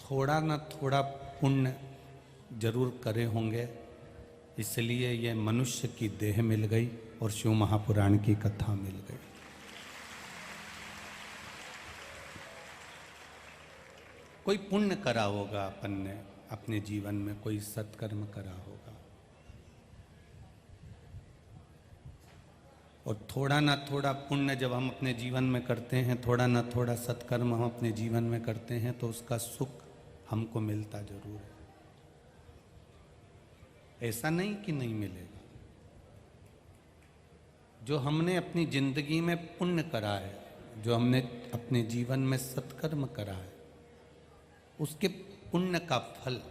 थोड़ा ना थोड़ा पुण्य जरूर करे होंगे, इसलिए ये मनुष्य की देह मिल गई और शिव महापुराण की कथा मिल गई। कोई पुण्य करा होगा अपन ने अपने जीवन में, कोई सत्कर्म करा होगा, और थोड़ा ना थोड़ा पुण्य जब हम अपने जीवन में करते हैं, थोड़ा ना थोड़ा सत्कर्म हम अपने जीवन में करते हैं, तो उसका सुख हमको मिलता जरूर है। ऐसा नहीं कि नहीं मिलेगा। जो हमने अपनी जिंदगी में पुण्य करा है, जो हमने अपने जीवन में सत्कर्म करा है, उसके पुण्य का फल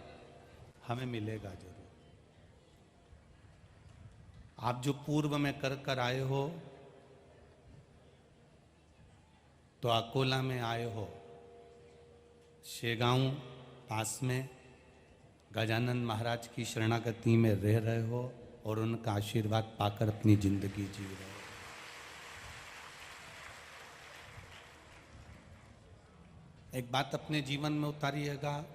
हमें मिलेगा जरूर। आप जो पूर्व में कर कर आए हो, तो अकोला में आए हो, शेगांव पास में गजानन महाराज की शरणागति में रह रहे हो और उनका आशीर्वाद पाकर अपनी जिंदगी जी रहे हो। एक बात अपने जीवन में उतारिएगा,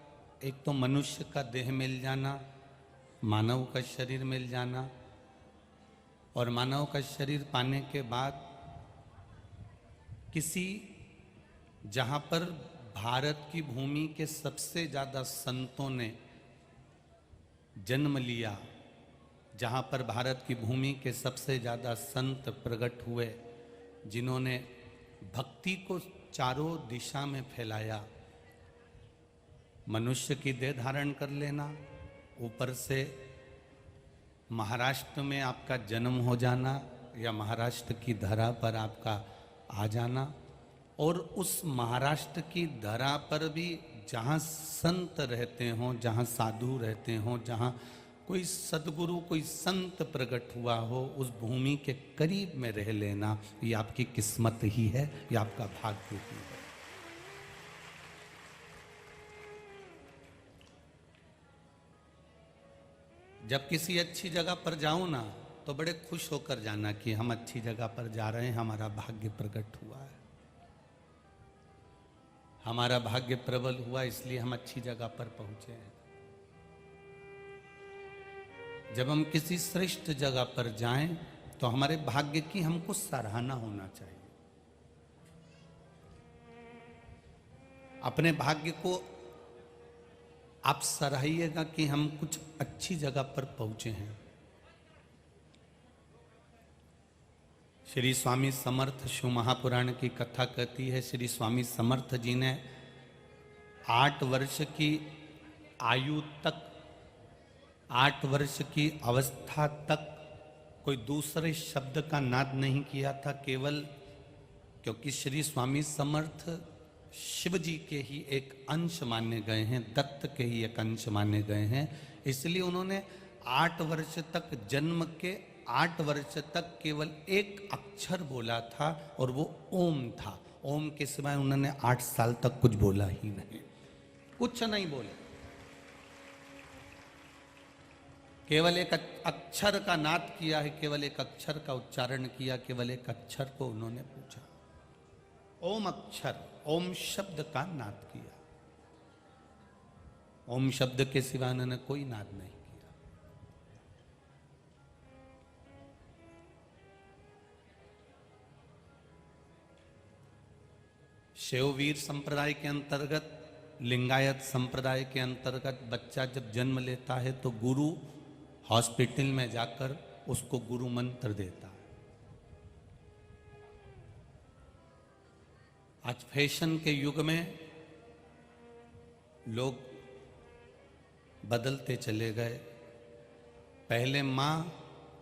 एक तो मनुष्य का देह मिल जाना, मानव का शरीर मिल जाना, और मानव का शरीर पाने के बाद किसी जहाँ पर भारत की भूमि के सबसे ज़्यादा संतों ने जन्म लिया, जहाँ पर भारत की भूमि के सबसे ज़्यादा संत प्रकट हुए, जिन्होंने भक्ति को चारों दिशा में फैलाया, मनुष्य की देह धारण कर लेना, ऊपर से महाराष्ट्र में आपका जन्म हो जाना या महाराष्ट्र की धरा पर आपका आ जाना, और उस महाराष्ट्र की धरा पर भी जहाँ संत रहते हों, जहाँ साधु रहते हों, जहाँ कोई सदगुरु कोई संत प्रकट हुआ हो, उस भूमि के करीब में रह लेना, ये आपकी किस्मत ही है, ये आपका भाग्य ही है। जब किसी अच्छी जगह पर जाओ ना, तो बड़े खुश होकर जाना कि हम अच्छी जगह पर जा रहे हैं, हमारा भाग्य प्रकट हुआ है, हमारा भाग्य प्रबल हुआ, इसलिए हम अच्छी जगह पर पहुंचे हैं। जब हम किसी श्रेष्ठ जगह पर जाएं, तो हमारे भाग्य की हमको सराहना होना चाहिए। अपने भाग्य को आप सराहिएगा कि हम कुछ अच्छी जगह पर पहुंचे हैं। श्री स्वामी समर्थ शिव महापुराण की कथा कहती है, श्री स्वामी समर्थ जी ने 8 वर्ष की आयु तक, 8 वर्ष की अवस्था तक कोई दूसरे शब्द का नाद नहीं किया था, केवल क्योंकि श्री स्वामी समर्थ शिव जी के ही एक अंश माने गए हैं, दत्त के ही एक अंश माने गए हैं, इसलिए उन्होंने 8 वर्ष तक, जन्म के 8 वर्ष तक केवल एक अक्षर बोला था, और वो ओम था। ओम के सिवाय उन्होंने 8 साल तक कुछ बोला ही नहीं, कुछ नहीं बोले, केवल एक अक्षर का नाद किया है, केवल एक अक्षर का उच्चारण किया, केवल एक अक्षर को उन्होंने पूछा, ओम अक्षर, ओम शब्द का नाद किया। ओम शब्द के सिवा उन्होंने कोई नाद नहीं किया। शैववीर संप्रदाय के अंतर्गत, लिंगायत संप्रदाय के अंतर्गत बच्चा जब जन्म लेता है तो गुरु हॉस्पिटल में जाकर उसको गुरु मंत्र देता है। आज फैशन के युग में लोग बदलते चले गए। पहले माँ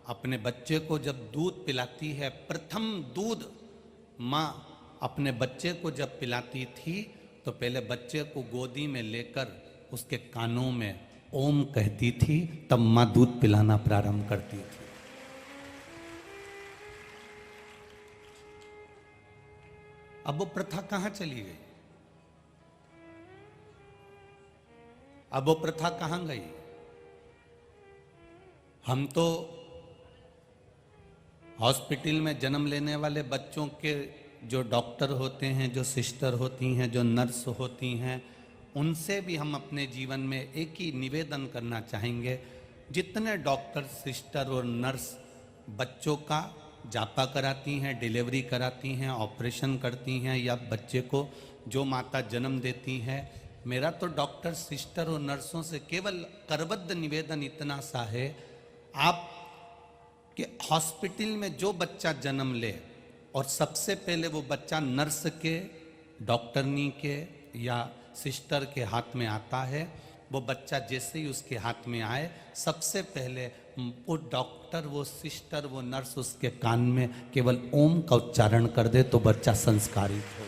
अपने बच्चे को जब दूध पिलाती है, प्रथम दूध माँ अपने बच्चे को जब पिलाती थी, तो पहले बच्चे को गोदी में लेकर उसके कानों में ओम कहती थी, तब माँ दूध पिलाना प्रारंभ करती थी। अब वो प्रथा कहाँ चली गई? अब वो प्रथा कहाँ गई? हम तो हॉस्पिटल में जन्म लेने वाले बच्चों के जो डॉक्टर होते हैं, जो सिस्टर होती हैं, जो नर्स होती हैं, उनसे भी हम अपने जीवन में एक ही निवेदन करना चाहेंगे, जितने डॉक्टर, सिस्टर और नर्स बच्चों का जापा कराती हैं, डिलीवरी कराती हैं, ऑपरेशन करती हैं, या बच्चे को जो माता जन्म देती है, मेरा तो डॉक्टर, सिस्टर और नर्सों से केवल करबद्ध निवेदन इतना सा है, आप कि हॉस्पिटल में जो बच्चा जन्म ले और सबसे पहले वो बच्चा नर्स के, डॉक्टरनी के या सिस्टर के हाथ में आता है, वो बच्चा जैसे ही उसके हाथ में आए, सबसे पहले वो डॉक्टर, वो सिस्टर, वो नर्स उसके कान में केवल ओम का उच्चारण कर दे तो बच्चा संस्कारित हो।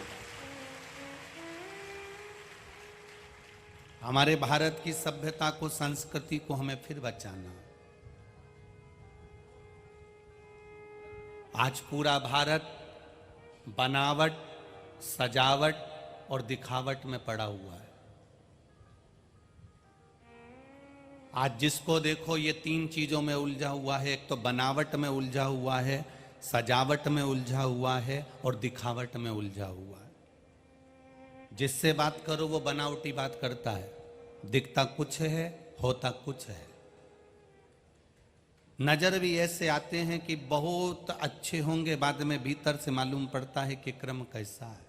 हमारे भारत की सभ्यता को, संस्कृति को हमें फिर बचाना। आज पूरा भारत बनावट, सजावट और दिखावट में पड़ा हुआ है। आज जिसको देखो ये तीन चीजों में उलझा हुआ है। एक तो बनावट में उलझा हुआ है, सजावट में उलझा हुआ है और दिखावट में उलझा हुआ है। जिससे बात करो वो बनावटी बात करता है, दिखता कुछ है, होता कुछ है। नजर भी ऐसे आते हैं कि बहुत अच्छे होंगे, बाद में भीतर से मालूम पड़ता है कि क्रम कैसा है।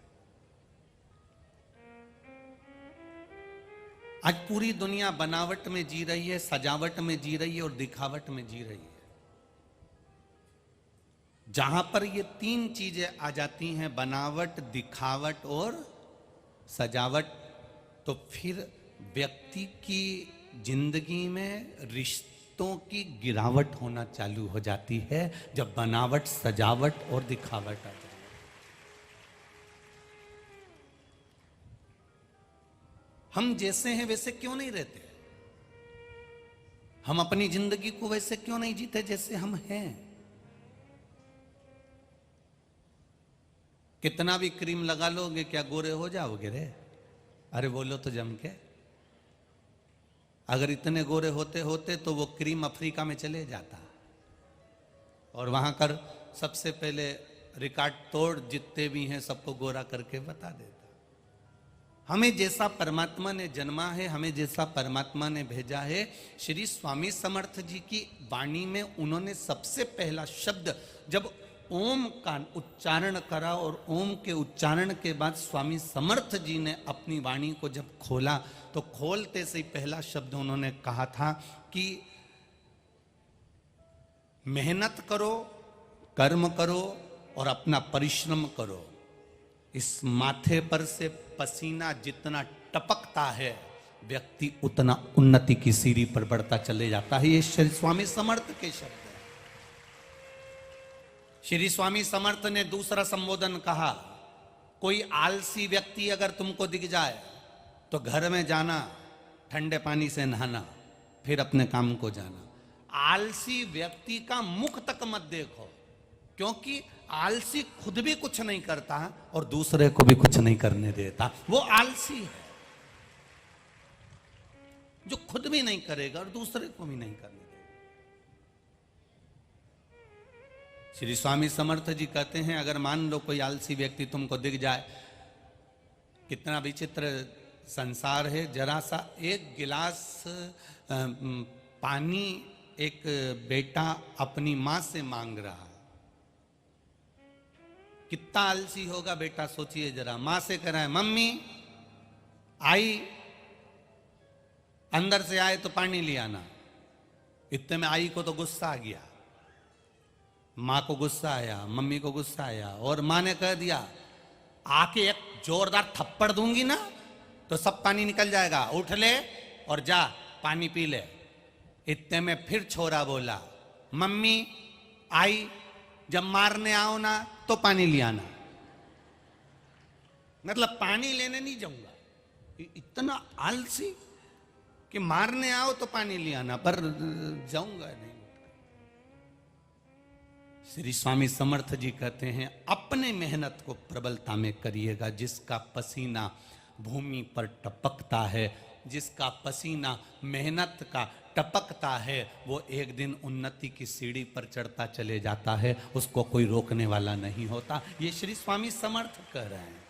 आज पूरी दुनिया बनावट में जी रही है, सजावट में जी रही है और दिखावट में जी रही है। जहां पर ये तीन चीजें आ जाती हैं, बनावट, दिखावट और सजावट, तो फिर व्यक्ति की जिंदगी में रिश्तों की गिरावट होना चालू हो जाती है, जब बनावट, सजावट और दिखावट आ जाती है। हम जैसे हैं वैसे क्यों नहीं रहते? हम अपनी जिंदगी को वैसे क्यों नहीं जीते जैसे हम हैं? कितना भी क्रीम लगा लोगे, क्या गोरे हो जाओगे रे? अरे बोलो तो जम के। अगर इतने गोरे होते होते तो वो क्रीम अफ्रीका में चले जाता और वहां कर सबसे पहले रिकॉर्ड तोड़ जितने भी हैं सबको गोरा करके बता देता। हमें जैसा परमात्मा ने जन्मा है, हमें जैसा परमात्मा ने भेजा है, श्री स्वामी समर्थ जी की वाणी में उन्होंने सबसे पहला शब्द जब ओम का उच्चारण करा और ओम के उच्चारण के बाद स्वामी समर्थ जी ने अपनी वाणी को जब खोला तो खोलते से ही पहला शब्द उन्होंने कहा था कि मेहनत करो, कर्म करो और अपना परिश्रम करो। इस माथे पर से पसीना जितना टपकता है, व्यक्ति उतना उन्नति की सीढ़ी पर बढ़ता चले जाता है। ये श्री स्वामी समर्थ के शब्द है। श्री स्वामी समर्थ ने दूसरा संबोधन कहा, कोई आलसी व्यक्ति अगर तुमको दिख जाए तो घर में जाना, ठंडे पानी से नहाना, फिर अपने काम को जाना। आलसी व्यक्ति का मुख तक मत देखो, क्योंकि आलसी खुद भी कुछ नहीं करता और दूसरे को भी कुछ नहीं करने देता। वो आलसी है जो खुद भी नहीं करेगा और दूसरे को भी नहीं करने देगा। श्री स्वामी समर्थ जी कहते हैं, अगर मान लो कोई आलसी व्यक्ति तुमको दिख जाए, कितना विचित्र संसार है। जरा सा एक गिलास पानी एक बेटा अपनी मां से मांग रहा, कितना आलसी होगा बेटा, सोचिए जरा। मां से कह रहा है, मम्मी आई, अंदर से आए तो पानी ले आना। इतने में आई को तो गुस्सा आ गया, मां को गुस्सा आया, मम्मी को गुस्सा आया और मां ने कह दिया, आके एक जोरदार थप्पड़ दूंगी ना तो सब पानी निकल जाएगा, उठ ले और जा पानी पी ले। इतने में फिर छोरा बोला, मम्मी आई, जब मारने आओ ना तो पानी ले आना। मतलब पानी लेने नहीं जाऊंगा। इतना आलसी कि मारने आओ तो पानी ले आना, पर जाऊंगा नहीं। श्री स्वामी समर्थ जी कहते हैं, अपने मेहनत को प्रबलता में करिएगा। जिसका पसीना भूमि पर टपकता है, जिसका पसीना मेहनत का टपकता है, वो एक दिन उन्नति की सीढ़ी पर चढ़ता चले जाता है, उसको कोई रोकने वाला नहीं होता। ये श्री स्वामी समर्थ कह रहे हैं।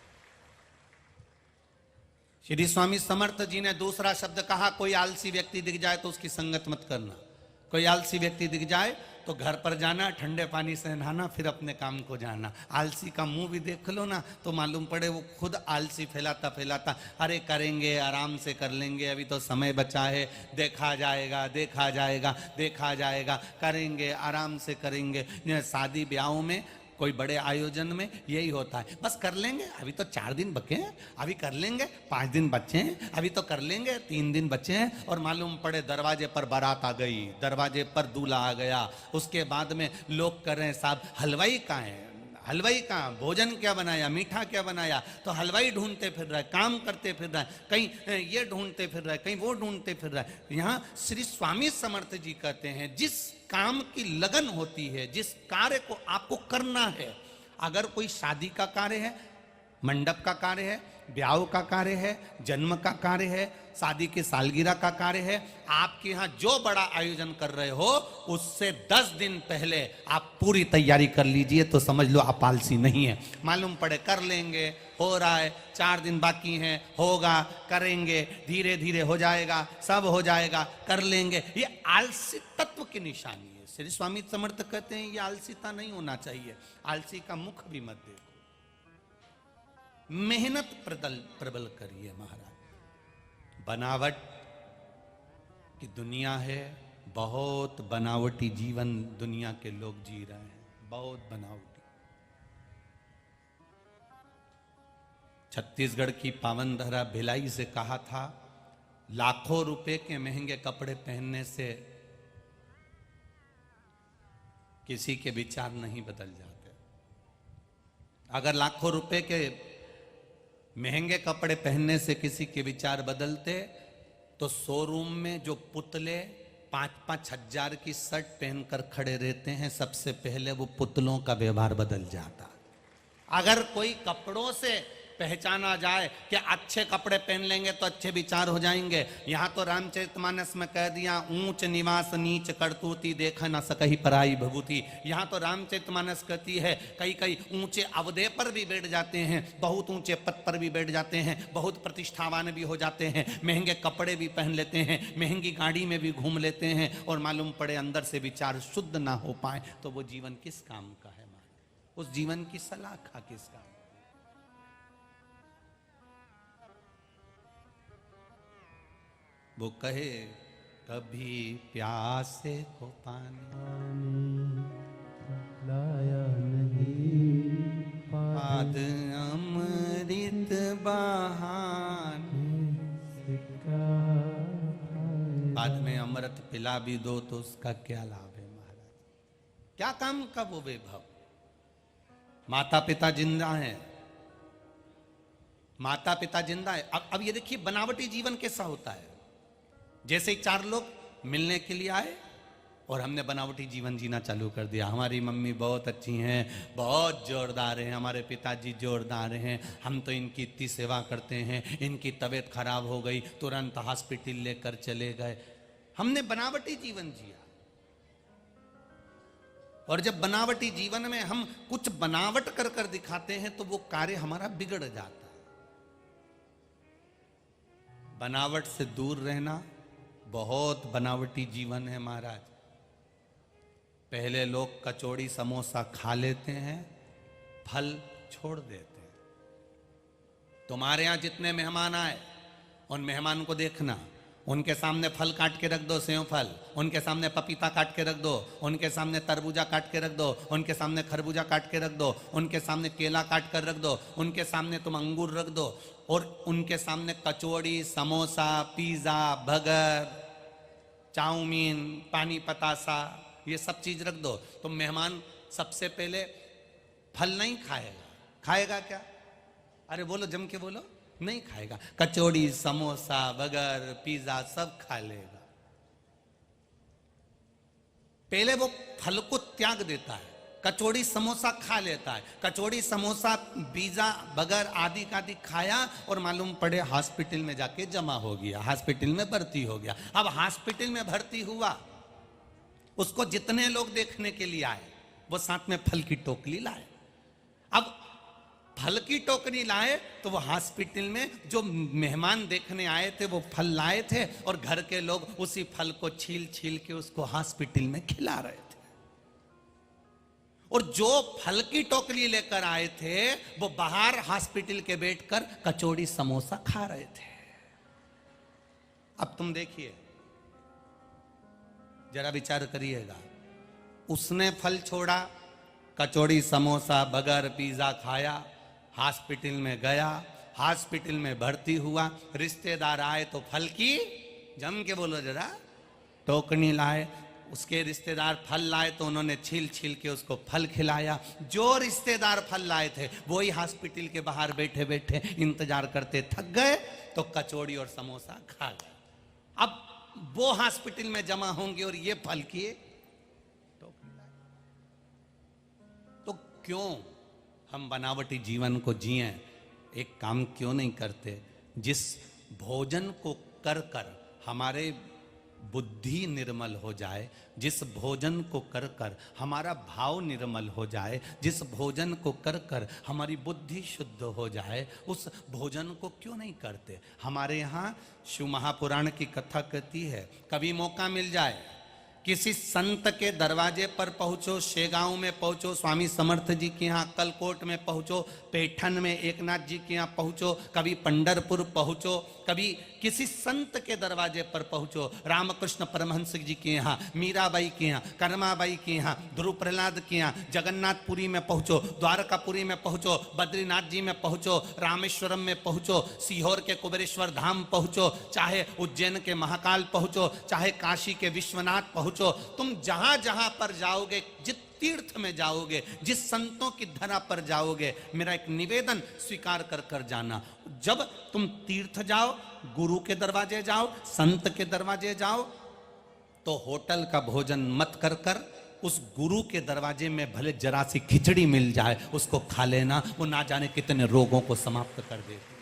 श्री स्वामी समर्थ जी ने दूसरा शब्द कहा, कोई आलसी व्यक्ति दिख जाए तो उसकी संगत मत करना। कोई आलसी व्यक्ति दिख जाए तो घर पर जाना, ठंडे पानी से नहाना, फिर अपने काम को जाना। आलसी का मुंह भी देख लो ना तो मालूम पड़े वो खुद आलसी फैलाता फैलाता, अरे करेंगे, आराम से कर लेंगे, अभी तो समय बचा है, देखा जाएगा देखा जाएगा देखा जाएगा, करेंगे आराम से करेंगे। शादी ब्याहों में, कोई बड़े आयोजन में यही होता है, बस कर लेंगे, अभी तो 4 दिन बचे हैं, अभी कर लेंगे, 5 दिन बचे हैं, अभी तो कर लेंगे, 3 दिन बचे हैं। और मालूम पड़े दरवाजे पर बारात आ गई, दरवाजे पर दूल्हा आ गया। उसके बाद में लोग कर रहे हैं, साहब हलवाई कहाँ है, हलवाई कहाँ, भोजन क्या बनाया, मीठा क्या बनाया, तो हलवाई ढूंढते फिर रहा है, काम करते फिर रहा है, कहीं ये ढूंढते फिर रहा है, कहीं वो ढूंढते फिर रहा है। यहाँ श्री स्वामी समर्थ जी कहते हैं, जिस काम की लगन होती है, जिस कार्य को आपको करना है, अगर कोई शादी का कार्य है, मंडप का कार्य है, ब्याह का कार्य है, जन्म का कार्य है, शादी की सालगिरह का कार्य है, आपके यहाँ जो बड़ा आयोजन कर रहे हो उससे 10 दिन पहले आप पूरी तैयारी कर लीजिए, तो समझ लो आप आलसी नहीं है। मालूम पड़े कर लेंगे, हो रहा है, 4 दिन बाकी हैं, होगा, करेंगे, धीरे धीरे हो जाएगा, सब हो जाएगा, कर लेंगे, ये आलसी तत्व की निशानी है। श्री स्वामी समर्थ कहते हैं ये आलसीता नहीं होना चाहिए। आलसी का मुख भी मत देखो, मेहनत प्रबल करिए महाराज। बनावट की दुनिया है, बहुत बनावटी जीवन दुनिया के लोग जी रहे हैं, बहुत बनावटी। छत्तीसगढ़ की पावन धरा भिलाई से कहा था, लाखों रुपए के महंगे कपड़े पहनने से किसी के विचार नहीं बदल जाते। अगर लाखों रुपए के महंगे कपड़े पहनने से किसी के विचार बदलते तो शोरूम में जो पुतले 5-5 हजार की शर्ट पहनकर खड़े रहते हैं, सबसे पहले वो पुतलों का व्यवहार बदल जाता। अगर कोई कपड़ों से पहचाना जाए कि अच्छे कपड़े पहन लेंगे तो अच्छे विचार हो जाएंगे। यहाँ तो रामचरितमानस में कह दिया, ऊंच निवास नीच करतूती देख न सकही पराई भभूति। यहाँ तो रामचरितमानस कहती है, कई कई ऊंचे अवधे पर भी बैठ जाते हैं, बहुत ऊंचे पद पर भी बैठ जाते हैं, बहुत प्रतिष्ठावान भी हो जाते हैं, महंगे कपड़े भी पहन लेते हैं, महंगी गाड़ी में भी घूम लेते हैं, और मालूम पड़े अंदर से विचार शुद्ध ना हो पाए तो वो जीवन किस काम का है? उस जीवन की सलाखा किस काम? वो कहे कभी प्यासे को पानी लाया नहीं, पाद अमृत बहाने, बाद में अमृत पिला भी दो तो उसका क्या लाभ है महाराज? क्या काम का वो वैभव? माता पिता जिंदा हैं, माता पिता जिंदा है। अब ये देखिए बनावटी जीवन कैसा होता है। जैसे 4 लोग मिलने के लिए आए और हमने बनावटी जीवन जीना चालू कर दिया। हमारी मम्मी बहुत अच्छी हैं, बहुत जोरदार हैं, हमारे पिताजी जोरदार हैं, हम तो इनकी इतनी सेवा करते हैं, इनकी तबीयत खराब हो गई तुरंत हॉस्पिटल लेकर चले गए। हमने बनावटी जीवन जिया। और जब बनावटी जीवन में हम कुछ बनावट कर कर दिखाते हैं तो वो कार्य हमारा बिगड़ जाता है। बनावट से दूर रहना, बहुत बनावटी जीवन है महाराज। पहले लोग कचौड़ी समोसा खा लेते हैं, फल छोड़ देते हैं। तुम्हारे यहां जितने मेहमान आए उन मेहमान को देखना, उनके सामने फल काट के रख दो, सेव फल, उनके सामने पपीता काट के रख दो, उनके सामने तरबूजा काट के रख दो, उनके सामने खरबूजा काट के रख दो, उनके सामने केला काट कर रख दो, उनके सामने तुम अंगूर रख दो, और उनके सामने कचौड़ी, समोसा, पिज्जा, बर्गर, चाउमीन, पानी पतासा, ये सब चीज रख दो। तो मेहमान सबसे पहले फल नहीं खाएगा, खाएगा क्या? अरे बोलो, जम के बोलो, नहीं खाएगा। कचौड़ी, समोसा, बर्गर, पिज्जा सब खा लेगा। पहले वो फल को त्याग देता है, कचौड़ी समोसा खा लेता है, कचौड़ी समोसा पिज्जा बर्गर आदि का आदि खाया और मालूम पड़े हॉस्पिटल में जाके जमा हो गया, हॉस्पिटल में भर्ती हो गया। अब हॉस्पिटल में भर्ती हुआ, उसको जितने लोग देखने के लिए आए वो साथ में फल की टोकरी लाए। अब फल की टोकरी लाए तो वो हॉस्पिटल में जो मेहमान देखने आए थे वो फल लाए थे और घर के लोग उसी फल को छील छील के उसको हॉस्पिटल में खिला रहे थे। और जो फल की टोकरी लेकर आए थे वो बाहर हॉस्पिटल के बैठकर कचौड़ी समोसा खा रहे थे। अब तुम देखिए, जरा विचार करिएगा, उसने फल छोड़ा, कचौड़ी समोसा बर्गर पिज्जा खाया, हॉस्पिटल में गया, हॉस्पिटल में भर्ती हुआ, रिश्तेदार आए तो फल की, जम के बोलो जरा, टोकनी लाए, उसके रिश्तेदार फल लाए तो उन्होंने छील छील के उसको फल खिलाया। जो रिश्तेदार फल लाए थे वही हॉस्पिटल के बाहर बैठे बैठे इंतजार करते थक गए तो कचौड़ी और समोसा खा गए। अब वो हॉस्पिटल में जमा होंगे और ये फल किए तो क्यों हम बनावटी जीवन को जिए? एक काम क्यों नहीं करते, जिस भोजन को कर कर हमारे बुद्धि निर्मल हो जाए, जिस भोजन को कर कर हमारा भाव निर्मल हो जाए, जिस भोजन को कर कर हमारी बुद्धि शुद्ध हो जाए, उस भोजन को क्यों नहीं करते? हमारे यहाँ शिव महापुराण की कथा कहती है, कभी मौका मिल जाए किसी संत के दरवाजे पर पहुंचो, शेगांव में पहुंचो, स्वामी समर्थ जी के यहाँ अक्कलकोट में पहुंचो, पैठन में एकनाथ जी के यहाँ पहुंचो, कभी पंढरपुर पहुंचो, कभी किसी संत के दरवाजे पर पहुंचो, रामकृष्ण परमहंस जी के यहाँ, मीराबाई के यहाँ, कर्माबाई के यहाँ, ध्रुव प्रहलाद के यहाँ, जगन्नाथपुरी में पहुंचो, द्वारकापुरी में पहुंचो, बद्रीनाथ जी में पहुंचो, रामेश्वरम में पहुंचो, सीहोर के कुबेरेश्वर धाम पहुंचो, चाहे उज्जैन के महाकाल पहुंचो, चाहे काशी के विश्वनाथ पहुंचो, तुम जहां जहां पर जाओगे, जिस तीर्थ में जाओगे, जिस संतों की धरा पर जाओगे, मेरा एक निवेदन स्वीकार कर कर जाना। जब तुम तीर्थ जाओ, गुरु के दरवाजे जाओ, संत के दरवाजे जाओ, तो होटल का भोजन मत कर कर उस गुरु के दरवाजे में भले जरा सी खिचड़ी मिल जाए उसको खा लेना, वो ना जाने कितने रोगों को समाप्त कर देती।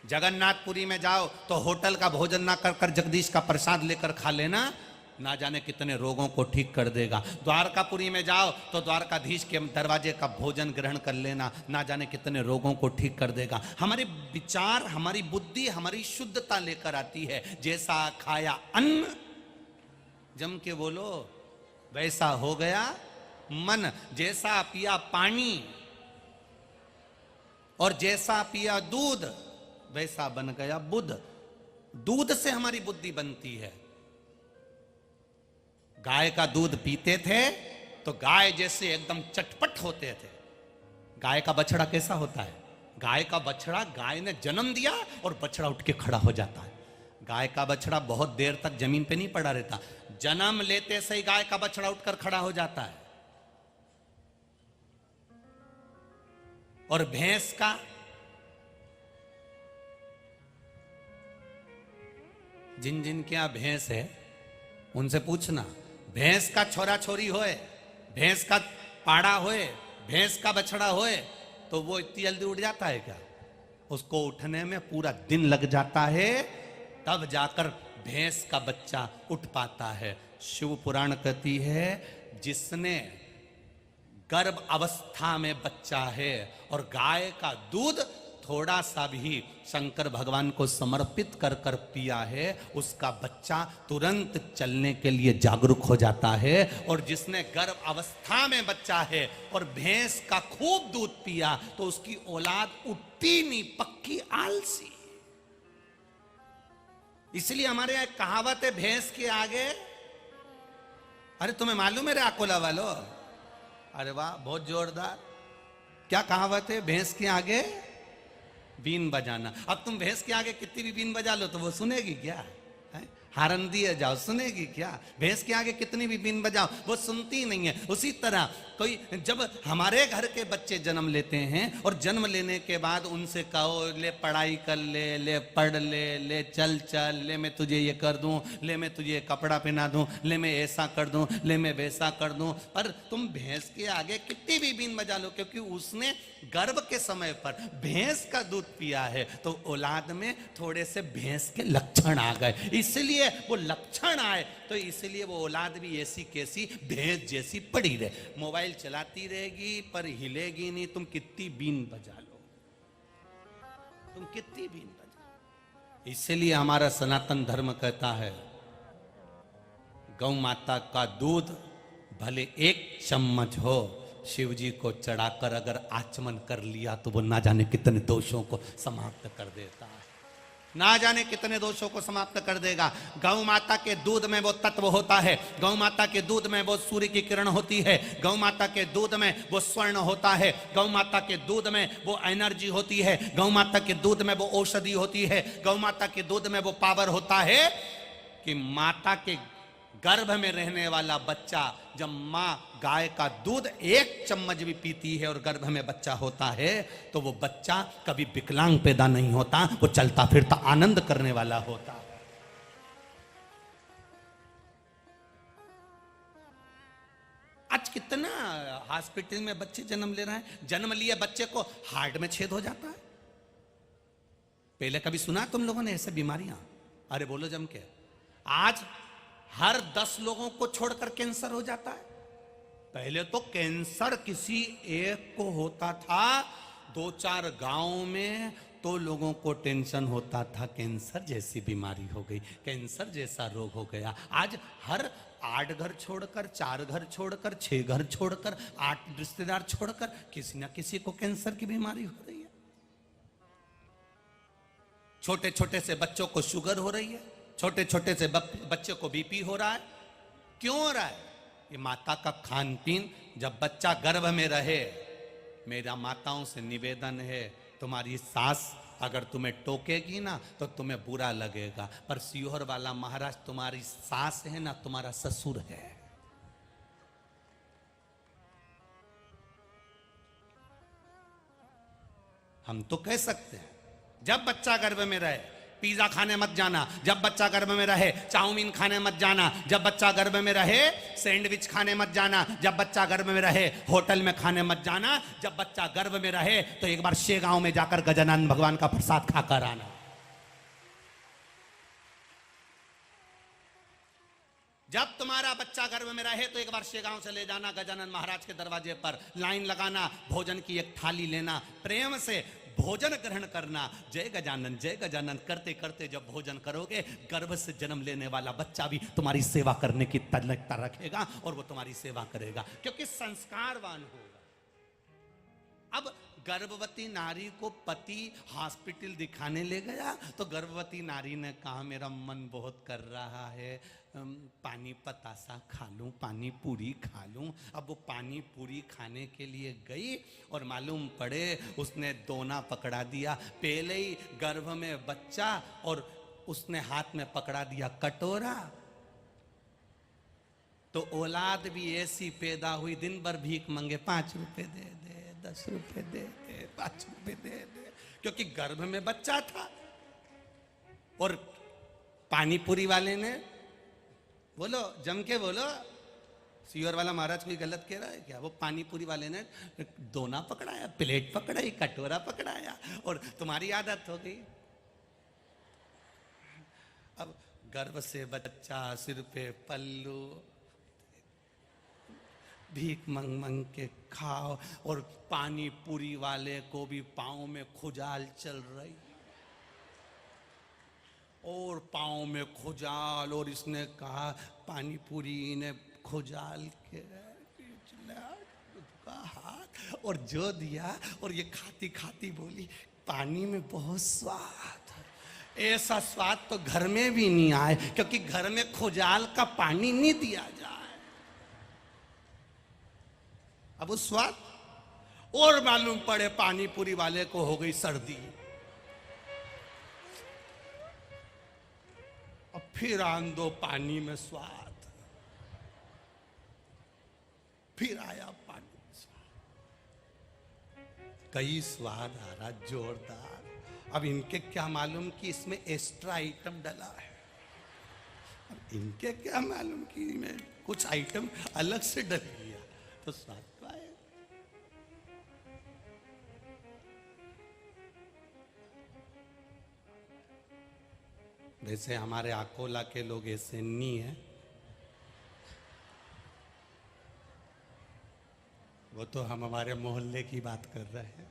जगन्नाथपुरी में जाओ तो होटल का भोजन ना कर कर जगदीश का प्रसाद लेकर खा लेना, ना जाने कितने रोगों को ठीक कर देगा। द्वारकापुरी में जाओ तो द्वारकाधीश के दरवाजे का भोजन ग्रहण कर लेना, ना जाने कितने रोगों को ठीक कर देगा। हमारे विचार, हमारी बुद्धि, हमारी शुद्धता लेकर आती है। जैसा खाया अन्न, जम के बोलो, वैसा हो गया मन। जैसा पिया पानी और जैसा पिया दूध, वैसा बन गया बुद्ध। दूध से हमारी बुद्धि बनती है। गाय का दूध पीते थे तो गाय जैसे एकदम चटपट होते थे। गाय का बछड़ा कैसा होता है? गाय का बछड़ा, गाय ने जन्म दिया और बछड़ा उठ के खड़ा हो जाता है। गाय का बछड़ा बहुत देर तक जमीन पे नहीं पड़ा रहता, जन्म लेते से ही गाय का बछड़ा उठकर खड़ा हो जाता है। और भैंस का, जिन जिन के यहां भैंस है उनसे पूछना, भैंस का छोरा छोरी होए, भैंस का पाड़ा होए, भैंस का बछड़ा होए, तो वो इतनी जल्दी उठ जाता है क्या? उसको उठने में पूरा दिन लग जाता है, तब जाकर भैंस का बच्चा उठ पाता है। शिव पुराण कहती है, जिसने गर्भ अवस्था में बच्चा है और गाय का दूध थोड़ा सा भी शंकर भगवान को समर्पित कर कर पिया है, उसका बच्चा तुरंत चलने के लिए जागरूक हो जाता है। और जिसने गर्भ अवस्था में बच्चा है और भैंस का खूब दूध पिया तो उसकी औलाद उठती नहीं, पक्की आलसी। इसलिए हमारे यहां कहावत है, भैंस के आगे, अरे तुम्हें मालूम है रे अकोला वालों? अरे वाह, बहुत जोरदार। क्या कहावत है? भैंस के आगे बीन बजाना। अब तुम भैंस के आगे कितनी भी बीन बजा लो तो वो सुनेगी क्या? हारन दिए जाओ, सुनेगी क्या? भैंस के आगे कितनी भी बीन बजाओ वो सुनती नहीं है। उसी तरह कोई, जब हमारे घर के बच्चे जन्म लेते हैं और जन्म लेने के बाद उनसे कहो, ले पढ़ाई कर ले, ले पढ़ ले, ले चल चल, ले मैं तुझे ये कर दूं, ले मैं तुझे कपड़ा पहना दूं, ले मैं ऐसा कर दूं, ले मैं वैसा कर दूं, पर तुम भैंस के आगे कितनी भी बीन बजा लो, क्योंकि उसने गर्भ के समय पर भैंस का दूध पिया है तो औलाद में थोड़े से भैंस के लक्षण आ गए। इसलिए वो लक्षण आए तो इसलिए वो औलाद भी ऐसी कैसी भैंस जैसी पड़ी रहे। मोबाइल मोबाइल चलाती रहेगी पर हिलेगी नहीं, तुम कितनी बीन बजा लो, तुम कितनी बीन बजा। इसीलिए हमारा सनातन धर्म कहता है गौ माता का दूध भले 1 चम्मच हो, शिव जी को चढ़ाकर अगर आचमन कर लिया तो वो ना जाने कितने दोषों को समाप्त कर देता है, ना जाने कितने दोषों को समाप्त कर देगा। गौ माता के दूध में वो तत्व होता है, गौ माता के दूध में वो सूर्य की किरण होती है, गौ माता के दूध में वो स्वर्ण होता है, गौ माता के दूध में वो एनर्जी होती है, गौ माता के दूध में वो औषधि होती है, गौ माता के दूध में वो पावर होता है कि माता के गर्भ में रहने वाला बच्चा, जब मां गाय का दूध 1 चम्मच भी पीती है और गर्भ में बच्चा होता है तो वो बच्चा कभी विकलांग पैदा नहीं होता, वो चलता फिरता आनंद करने वाला होता है। आज कितना हॉस्पिटल में बच्चे जन्म ले रहे हैं, जन्म लिए बच्चे को हार्ट में छेद हो जाता है। पहले कभी सुना तुम लोगों ने ऐसे बीमारियां? अरे बोलो जम के। आज हर 10 लोगों को छोड़कर कैंसर हो जाता है। पहले तो कैंसर किसी एक को होता था, 2-4 गांव में तो लोगों को टेंशन होता था कैंसर जैसी बीमारी हो गई, कैंसर जैसा रोग हो गया। आज हर 8 घर छोड़कर, 4 घर छोड़कर, 6 घर छोड़कर, 8 रिश्तेदार छोड़कर किसी ना किसी को कैंसर की बीमारी हो रही है। छोटे छोटे से बच्चों को शुगर हो रही है, छोटे छोटे से बच्चे को बीपी हो रहा है। क्यों हो रहा है? ये माता का खान पीन। जब बच्चा गर्भ में रहे, मेरा माताओं से निवेदन है, तुम्हारी सास अगर तुम्हें टोकेगी ना तो तुम्हें बुरा लगेगा, पर सीहोर वाला महाराज तुम्हारी सास है ना तुम्हारा ससुर है। हम तो कह सकते हैं जब बच्चा गर्भ में रहे पिज्जा खाने मत जाना, जब बच्चा गर्भ में रहे चाउमीन खाने मत जाना, जब बच्चा गर्भ में रहे सैंडविच खाने मत जाना, जब बच्चा गर्भ में रहे होटल में खाने मत जाना, जब बच्चा गर्भ में रहे तो एक बार शेगांव में जाकर गजानन भगवान का प्रसाद खाकर आना। जब तुम्हारा बच्चा गर्भ में रहे तो एक बार शेगांव से ले जाना, गजानन महाराज के दरवाजे पर लाइन लगाना, भोजन की एक थाली लेना, प्रेम से भोजन ग्रहण करना, जय गजानन करते करते जब भोजन करोगे गर्भ से जन्म लेने वाला बच्चा भी तुम्हारी सेवा करने की तल्लकता रखेगा और वो तुम्हारी सेवा करेगा क्योंकि संस्कारवान होगा। अब गर्भवती नारी को पति हॉस्पिटल दिखाने ले गया तो गर्भवती नारी ने कहा मेरा मन बहुत कर रहा है, पानी पतासा खा लूं, पानी पूरी खा लूं। अब वो पानी पूरी खाने के लिए गई और मालूम पड़े उसने दोना पकड़ा दिया, पहले ही गर्भ में बच्चा और उसने हाथ में पकड़ा दिया कटोरा। तो औलाद भी ऐसी पैदा हुई, दिन भर भीख मांगे, 5 रुपए दे दे, 10 रुपए दे दे, 5 रुपए दे दे, क्योंकि गर्भ में बच्चा था। और पानी पूरी वाले ने, बोलो जम के बोलो, सीहोर वाला महाराज कोई गलत कह रहा है क्या? वो पानी पूरी वाले ने दोना पकड़ाया, प्लेट पकड़ाई, कटोरा पकड़ाया और तुम्हारी आदत हो गई। अब गर्भ से बच्चा, सिर पे पल्लू, भीख मंग मंग के खाओ। और पानी पूरी वाले को भी पाँव में खुजाल चल रही और पाँव में खुजाल, और इसने कहा पानी पूरी ने खुजाल के उसका हाथ और जो दिया, और ये खाती खाती बोली पानी में बहुत स्वाद, ऐसा स्वाद तो घर में भी नहीं आए क्योंकि घर में खुजाल का पानी नहीं दिया जाए। अब उस स्वाद और मालूम पड़े पानी पूरी वाले को हो गई सर्दी। अब फिर आन दो पानी में स्वाद, फिर आया पानी में स्वाद, कई स्वाद आ रहा जोरदार। अब इनके क्या मालूम कि इसमें एक्स्ट्रा आइटम डला है, अब इनके क्या मालूम कि मैं कुछ आइटम अलग से डल गया तो स्वाद तो आए। वैसे हमारे अकोला के लोग ऐसे नहीं है, वो तो हम हमारे मोहल्ले की बात कर रहे हैं।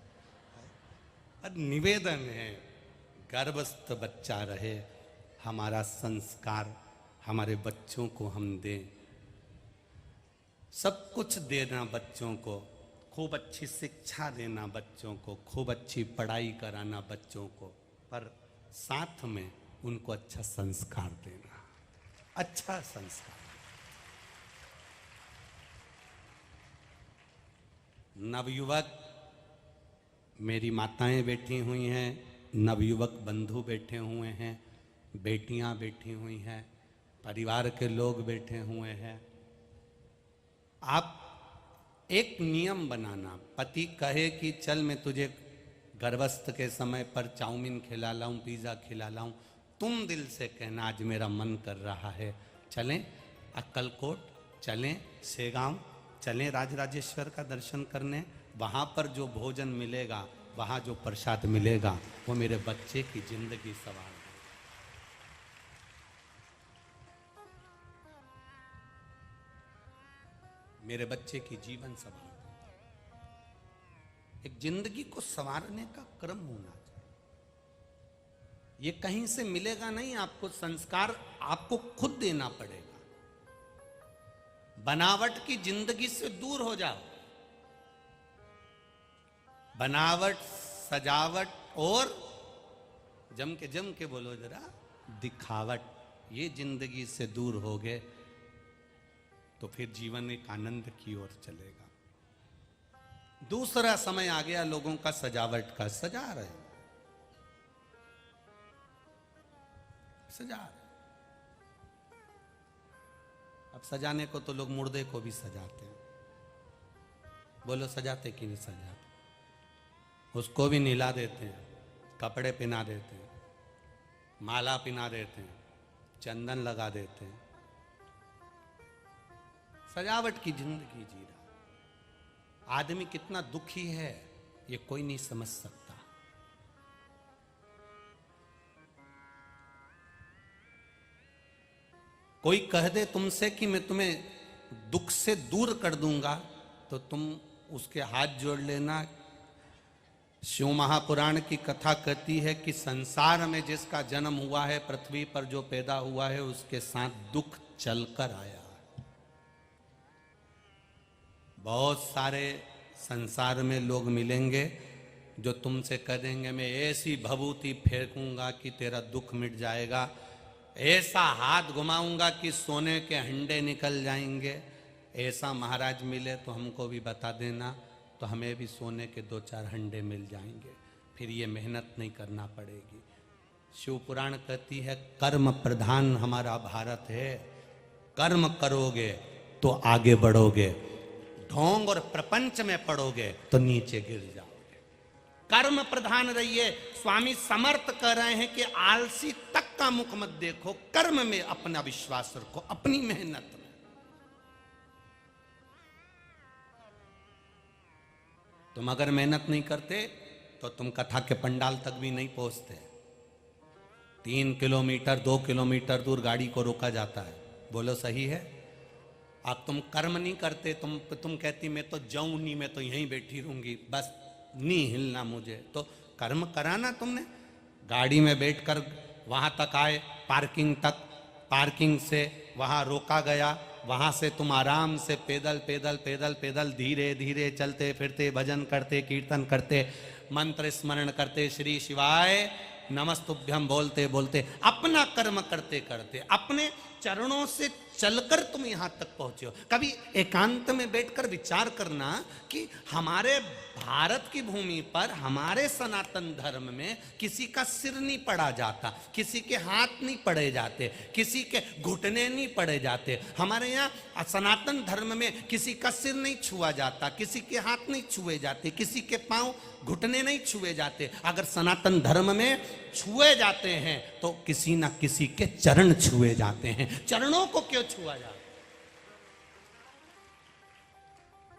और निवेदन है, गर्भस्थ बच्चा रहे, हमारा संस्कार हमारे बच्चों को हम दें, सब कुछ देना बच्चों को, खूब अच्छी शिक्षा देना बच्चों को, खूब अच्छी पढ़ाई कराना बच्चों को, पर साथ में उनको अच्छा संस्कार देना, अच्छा संस्कार। नवयुवक मेरी माताएं बैठी हुई हैं, नवयुवक बंधु बैठे हुए हैं, बेटियां बैठी हुई हैं, परिवार के लोग बैठे हुए हैं। आप एक नियम बनाना, पति कहे कि चल मैं तुझे गर्भस्थ के समय पर चाउमीन खिला लाऊं, पिज़्ज़ा खिला लाऊं, तुम दिल से कहना आज मेरा मन कर रहा है, चलें अक्कलकोट, चलें सेगांव, चलें राजराजेश्वर का दर्शन करने, वहाँ पर जो भोजन मिलेगा, वहाँ जो प्रसाद मिलेगा, वो मेरे बच्चे की जिंदगी सवार है। मेरे बच्चे की जीवन सवार। एक जिंदगी को संवारने का क्रम होना चाहिए। ये कहीं से मिलेगा नहीं, आपको संस्कार आपको खुद देना पड़ेगा। बनावट की जिंदगी से दूर हो जाओ। बनावट, सजावट और जम के बोलो जरा, दिखावट, ये जिंदगी से दूर हो गए तो फिर जीवन एक आनंद की ओर चलेगा। दूसरा समय आ गया लोगों का सजावट का, सजा रहे, सजा रहे। अब सजाने को तो लोग मुर्दे को भी सजाते हैं। बोलो सजाते कि नहीं सजाते? उसको भी नहला देते हैं, कपड़े पहना देते हैं, माला पहना देते हैं, चंदन लगा देते हैं, सजावट की जिंदगी जी रहा। आदमी कितना दुखी है ये कोई नहीं समझ सकता। कोई कह दे तुमसे कि मैं तुम्हें दुख से दूर कर दूंगा, तो तुम उसके हाथ जोड़ लेना। शिव महापुराण की कथा कहती है कि संसार में जिसका जन्म हुआ है, पृथ्वी पर जो पैदा हुआ है, उसके साथ दुख चलकर आया। बहुत सारे संसार में लोग मिलेंगे जो तुमसे कह देंगे मैं ऐसी भभूति फेंकूंगा कि तेरा दुख मिट जाएगा, ऐसा हाथ घुमाऊंगा कि सोने के हंडे निकल जाएंगे। ऐसा महाराज मिले तो हमको भी बता देना, तो हमें भी सोने के 2-4 हंडे मिल जाएंगे, फिर ये मेहनत नहीं करना पड़ेगी। शिव पुराण कहती है कर्म प्रधान हमारा भारत है, कर्म करोगे तो आगे बढ़ोगे, ढोंग और प्रपंच में पड़ोगे तो नीचे गिर जाओगे। कर्म प्रधान रहिए। स्वामी समर्थ कह रहे हैं कि आलसी तक का मुख मत देखो, कर्म में अपना विश्वास रखो, अपनी मेहनत में। तुम अगर मेहनत नहीं करते तो तुम कथा के पंडाल तक भी नहीं पहुंचते। 3 किलोमीटर 2 किलोमीटर दूर गाड़ी को रोका जाता है। बोलो सही है? अब तुम कर्म नहीं करते, तुम कहती मैं तो जाऊं नहीं, मैं तो यहीं बैठी रहूंगी, बस नहीं हिलना मुझे, तो कर्म कराना तुमने। गाड़ी में बैठकर वहां तक आए, पार्किंग तक, पार्किंग से वहां रोका गया, वहां से तुम आराम से पैदल पैदल पैदल पैदल धीरे धीरे चलते फिरते, भजन करते, कीर्तन करते, मंत्र स्मरण करते, श्री शिवाय नमस्तुभ्यम बोलते बोलते, अपना कर्म करते करते, अपने चरणों से चलकर तुम यहां तक पहुंचे हो। कभी एकांत में बैठकर विचार करना कि हमारे भारत की भूमि पर, हमारे सनातन धर्म में किसी का सिर नहीं पड़ा जाता, किसी के हाथ नहीं पड़े जाते, किसी के घुटने नहीं पड़े जाते। हमारे यहाँ सनातन धर्म में किसी का सिर नहीं छुआ जाता, किसी के हाथ नहीं छुए जाते, किसी के पांव घुटने नहीं छुए जाते। अगर सनातन धर्म में छुए जाते हैं तो किसी ना किसी के चरण छुए जाते हैं। चरणों को क्यों छुआ जाता?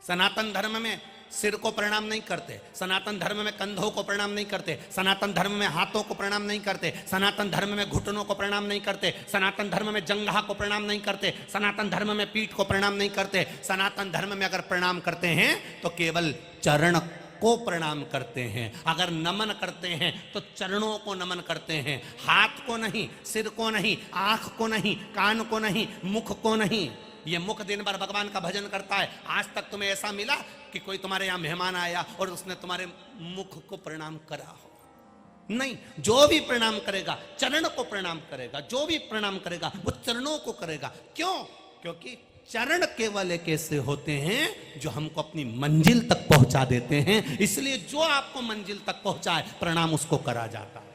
सनातन धर्म में सिर को प्रणाम नहीं करते, सनातन धर्म में कंधों को प्रणाम नहीं करते, सनातन धर्म में हाथों को प्रणाम नहीं करते, सनातन धर्म में घुटनों को प्रणाम नहीं करते, सनातन धर्म में जंघा को प्रणाम नहीं करते, सनातन धर्म में पीठ को प्रणाम नहीं करते। सनातन धर्म में अगर प्रणाम करते हैं तो केवल चरण को प्रणाम करते हैं, अगर नमन करते हैं तो चरणों को नमन करते हैं, हाथ को नहीं, सिर को नहीं, आंख को नहीं, कान को नहीं, मुख को नहीं। ये मुख दिन भर भगवान का भजन करता है। आज तक तुम्हें ऐसा मिला कि कोई तुम्हारे यहां मेहमान आया और उसने तुम्हारे मुख को प्रणाम करा हो? नहीं। जो भी प्रणाम करेगा चरण को प्रणाम करेगा, जो भी प्रणाम करेगा वो चरणों को करेगा। क्यों? क्योंकि चरण केवल एक ऐसे होते हैं जो हमको अपनी मंजिल तक पहुंचा देते हैं। इसलिए जो आपको मंजिल तक पहुंचाए प्रणाम उसको करा जाता है।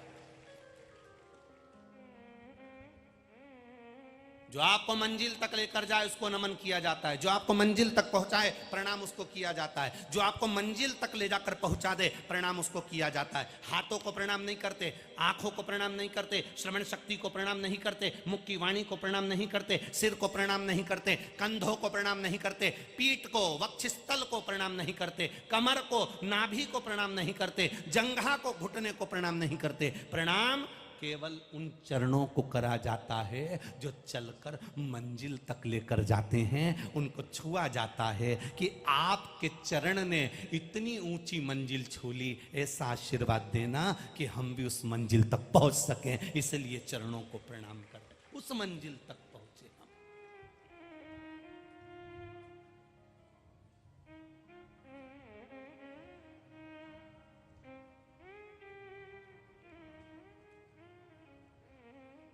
जो आपको मंजिल तक लेकर जाए उसको नमन किया जाता है, जो आपको मंजिल तक पहुंचाए प्रणाम उसको किया जाता है, जो आपको मंजिल तक ले जाकर पहुंचा दे प्रणाम उसको किया जाता है। हाथों को प्रणाम नहीं करते, आंखों को प्रणाम नहीं करते, श्रवण शक्ति को प्रणाम नहीं करते, मुख की वाणी को प्रणाम नहीं करते, सिर को प्रणाम नहीं करते, कंधों को प्रणाम नहीं करते, पीठ को, वक्षस्थल को प्रणाम नहीं करते, कमर को, नाभि को प्रणाम नहीं करते, जंघा को, घुटने को प्रणाम नहीं करते। प्रणाम केवल उन चरणों को करा जाता है जो चलकर मंजिल तक लेकर जाते हैं। उनको छुआ जाता है कि आपके चरण ने इतनी ऊंची मंजिल छू ली, ऐसा आशीर्वाद देना कि हम भी उस मंजिल तक पहुंच सकें। इसलिए चरणों को प्रणाम कर उस मंजिल तक पहुंचे हम।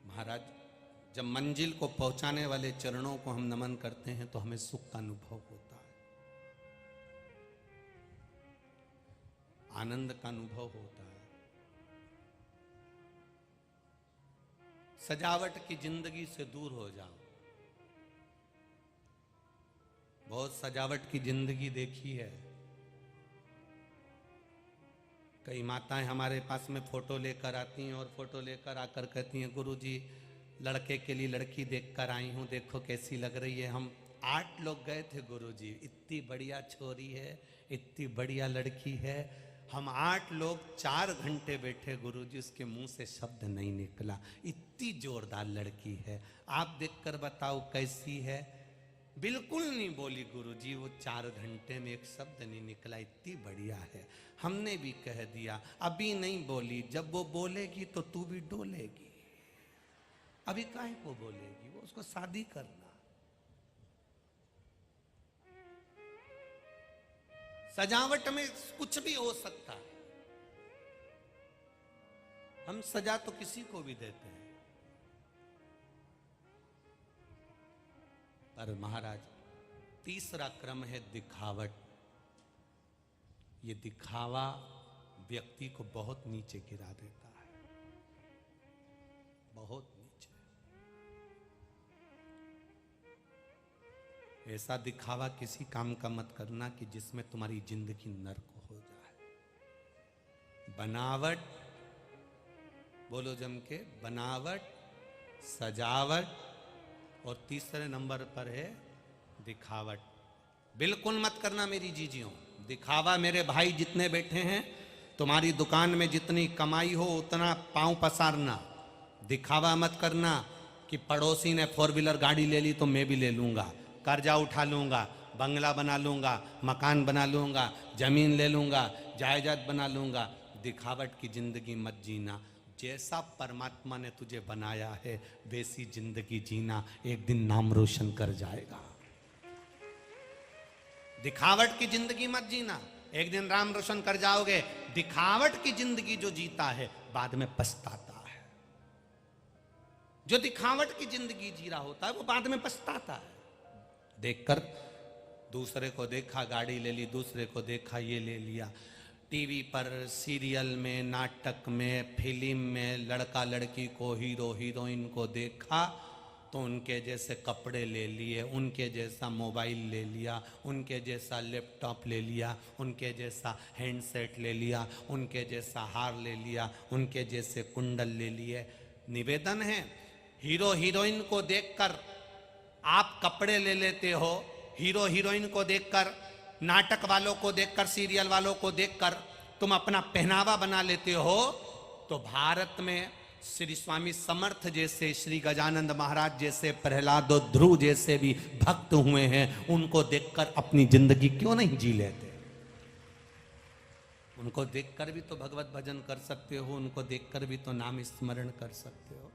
महाराज, जब मंजिल को पहुंचाने वाले चरणों को हम नमन करते हैं तो हमें सुख का अनुभव होता है, आनंद का अनुभव होता है। सजावट की जिंदगी से दूर हो जाओ। बहुत सजावट की जिंदगी देखी है। कई माताएं हमारे पास में फोटो लेकर आती हैं और फोटो लेकर आकर कहती हैं, गुरुजी लड़के के लिए लड़की देखकर आई हूं, देखो कैसी लग रही है। हम 8 लोग गए थे गुरुजी, इतनी बढ़िया छोरी है, इतनी बढ़िया लड़की है। हम 8 लोग 4 घंटे बैठे गुरुजी, उसके मुंह से शब्द नहीं निकला, इतनी जोरदार लड़की है। आप देखकर बताओ कैसी है? बिल्कुल नहीं बोली गुरुजी, वो 4 घंटे में एक शब्द नहीं निकला, इतनी बढ़िया है। हमने भी कह दिया, अभी नहीं बोली, जब वो बोलेगी तो तू भी डोलेगी। अभी काहे को बोलेगी? वो उसको शादी करना। सजावट में कुछ भी हो सकता है। हम सजा तो किसी को भी देते हैं, पर महाराज तीसरा क्रम है दिखावट। ये दिखावा व्यक्ति को बहुत नीचे गिरा देता है, बहुत नीचे। ऐसा दिखावा किसी काम का मत करना कि जिसमें तुम्हारी जिंदगी नर्क हो जाए। बनावट, बोलो जम के, बनावट, सजावट और तीसरे नंबर पर है दिखावट। बिल्कुल मत करना मेरी जीजियों। दिखावा मेरे भाई जितने बैठे हैं, तुम्हारी दुकान में जितनी कमाई हो उतना पांव पसारना। दिखावा मत करना कि पड़ोसी ने 4 व्हीलर गाड़ी ले ली तो मैं भी ले लूंगा, कर्जा उठा लूंगा, बंगला बना लूंगा, मकान बना लूंगा, जमीन ले लूंगा, जायदाद बना लूंगा। दिखावट की जिंदगी मत जीना। जैसा परमात्मा ने तुझे बनाया है वैसी जिंदगी जीना, एक दिन नाम रोशन कर जाएगा। दिखावट की जिंदगी मत जीना, एक दिन नाम रोशन कर जाओगे। दिखावट की जिंदगी जो जीता है बाद में पछताता है। जो दिखावट की जिंदगी जी रहा होता है वो बाद में पछताता है। देखकर दूसरे को देखा गाड़ी ले ली, दूसरे को देखा ये ले लिया, टीवी पर सीरियल में, नाटक में, फिल्म में लड़का लड़की को, हीरो हीरोइन को देखा तो उनके जैसे कपड़े ले लिए, उनके जैसा मोबाइल ले लिया, उनके जैसा लैपटॉप ले लिया, उनके जैसा हैंडसेट ले लिया, उनके जैसा हार ले लिया, उनके जैसे कुंडल ले लिए। निवेदन है, हीरो हीरोइन को देखकर आप कपड़े ले लेते हो, हीरो हीरोइन को देखकर नाटक वालों को देखकर, सीरियल वालों को देखकर तुम अपना पहनावा बना लेते हो, तो भारत में श्री स्वामी समर्थ जैसे, श्री गजानंद महाराज जैसे, प्रहलाद और ध्रुव जैसे भी भक्त हुए हैं, उनको देखकर अपनी जिंदगी क्यों नहीं जी लेते? उनको देखकर भी तो भगवत भजन कर सकते हो, उनको देखकर भी तो नाम स्मरण कर सकते हो,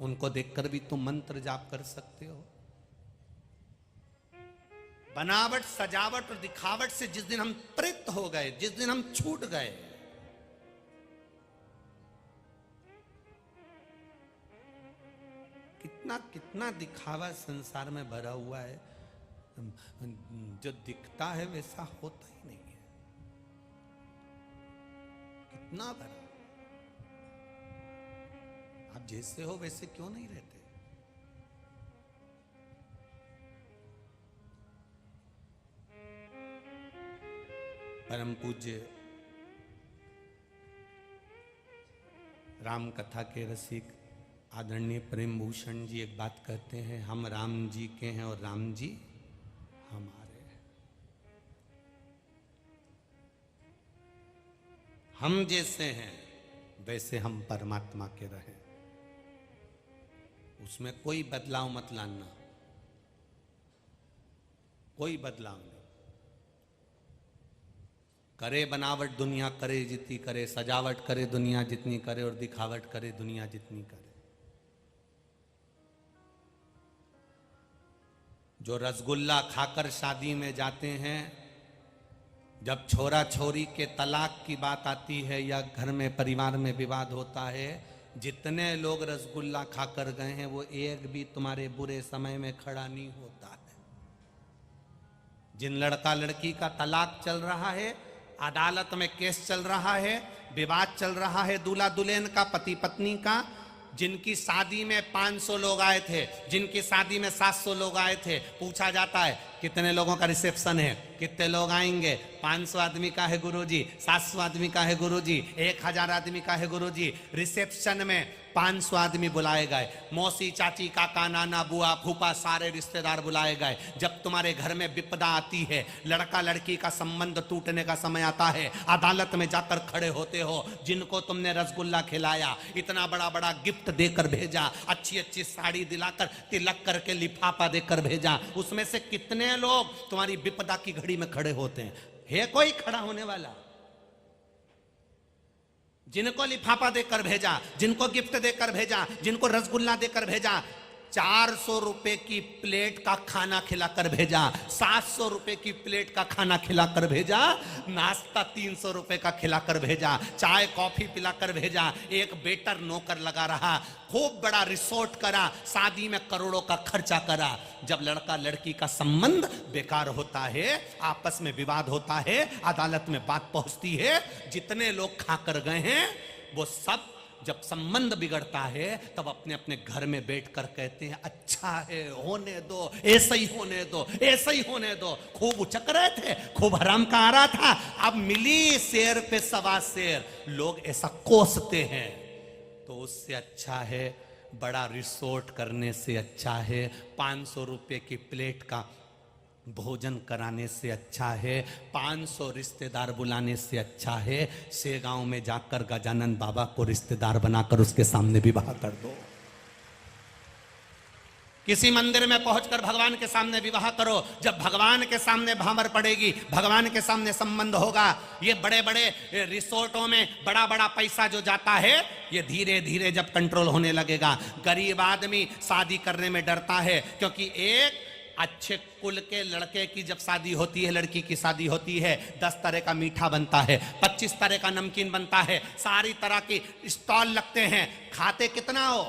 उनको देखकर भी तो मंत्र जाप कर सकते हो। बनावट, सजावट और दिखावट से जिस दिन हम प्रेरित हो गए, जिस दिन हम छूट गए, कितना कितना दिखावा संसार में भरा हुआ है, जो दिखता है वैसा होता ही नहीं है, कितना भरा। आप जैसे हो वैसे क्यों नहीं रहते? परम पूज्य राम कथा के रसिक आदरणीय प्रेम भूषण जी एक बात कहते हैं, हम राम जी के हैं और राम जी हमारे हैं। हम जैसे हैं वैसे हम परमात्मा के रहें, उसमें कोई बदलाव मत लाना, कोई बदलाव नहीं। करे बनावट दुनिया करे जितनी करे, सजावट करे दुनिया जितनी करे, और दिखावट करे दुनिया जितनी करे। जो रसगुल्ला खाकर शादी में जाते हैं, जब छोरा छोरी के तलाक की बात आती है या घर में परिवार में विवाद होता है, जितने लोग रसगुल्ला खाकर गए हैं वो एक भी तुम्हारे बुरे समय में खड़ा नहीं होता है। जिन लड़का लड़की का तलाक चल रहा है, अदालत में केस चल रहा है, विवाद चल रहा है दूल्हा दुल्हन का, पति पत्नी का, जिनकी शादी में 500 लोग आए थे, जिनकी शादी में 700 लोग आए थे, पूछा जाता है कितने लोगों का रिसेप्शन है, कितने लोग आएंगे? 500 आदमी का है गुरुजी, 700 आदमी का है गुरुजी, 1000 आदमी का है गुरुजी। रिसेप्शन में 500 आदमी बुलाए गए, मौसी चाची काका नाना बुआ फूफा सारे रिश्तेदार बुलाए गए। जब तुम्हारे घर में विपदा आती है, लड़का लड़की का संबंध टूटने का समय आता है, अदालत में जाकर खड़े होते हो, जिनको तुमने रसगुल्ला खिलाया, इतना बड़ा बड़ा गिफ्ट देकर भेजा, अच्छी अच्छी साड़ी दिलाकर, तिलक करके लिफाफा देकर भेजा, उसमें से कितने लोग तुम्हारी विपदा की घड़ी में खड़े होते हैं? है कोई खड़ा होने वाला? जिनको लिफाफा देकर भेजा, जिनको गिफ्ट देकर भेजा, जिनको रसगुल्ला देकर भेजा, 400 रुपए की प्लेट का खाना खिलाकर भेजा, 700 रुपए की प्लेट का खाना खिलाकर भेजा, नाश्ता 300 रुपए का खिलाकर भेजा, चाय कॉफी पिलाकर भेजा, एक वेटर नौकर लगा रहा, खूब बड़ा रिसोर्ट करा, शादी में करोड़ों का खर्चा करा। जब लड़का लड़की का संबंध बेकार होता है, आपस में विवाद होता है, अदालत में बात पहुंचती है, जितने लोग खाकर गए हैं वो सब जब संबंध बिगड़ता है तब अपने अपने घर में बैठकर कहते हैं अच्छा है, होने दो, ऐसा ही होने दो, ऐसा ही होने दो। खूब उचक रहे थे, खूब हराम का आ रहा था, अब मिली शेर पे सवा शेर, लोग ऐसा कोसते हैं। तो उससे अच्छा है, बड़ा रिसोर्ट करने से अच्छा है, 500 रुपए की प्लेट का भोजन कराने से अच्छा है, 500 रिश्तेदार बुलाने से अच्छा है, शेगांव में जाकर गजानन बाबा को रिश्तेदार बनाकर उसके सामने विवाह कर दो। किसी मंदिर में पहुंचकर भगवान के सामने विवाह करो। जब भगवान के सामने भावर पड़ेगी, भगवान के सामने संबंध होगा। ये बड़े बड़े रिसोर्टों में बड़ा बड़ा पैसा जो जाता है, ये धीरे धीरे जब कंट्रोल होने लगेगा। गरीब आदमी शादी करने में डरता है, क्योंकि एक अच्छे कुल के लड़के की जब शादी होती है, लड़की की शादी होती है, 10 तरह का मीठा बनता है, 25 तरह का नमकीन बनता है, सारी तरह की स्टॉल लगते हैं। खाते कितना हो?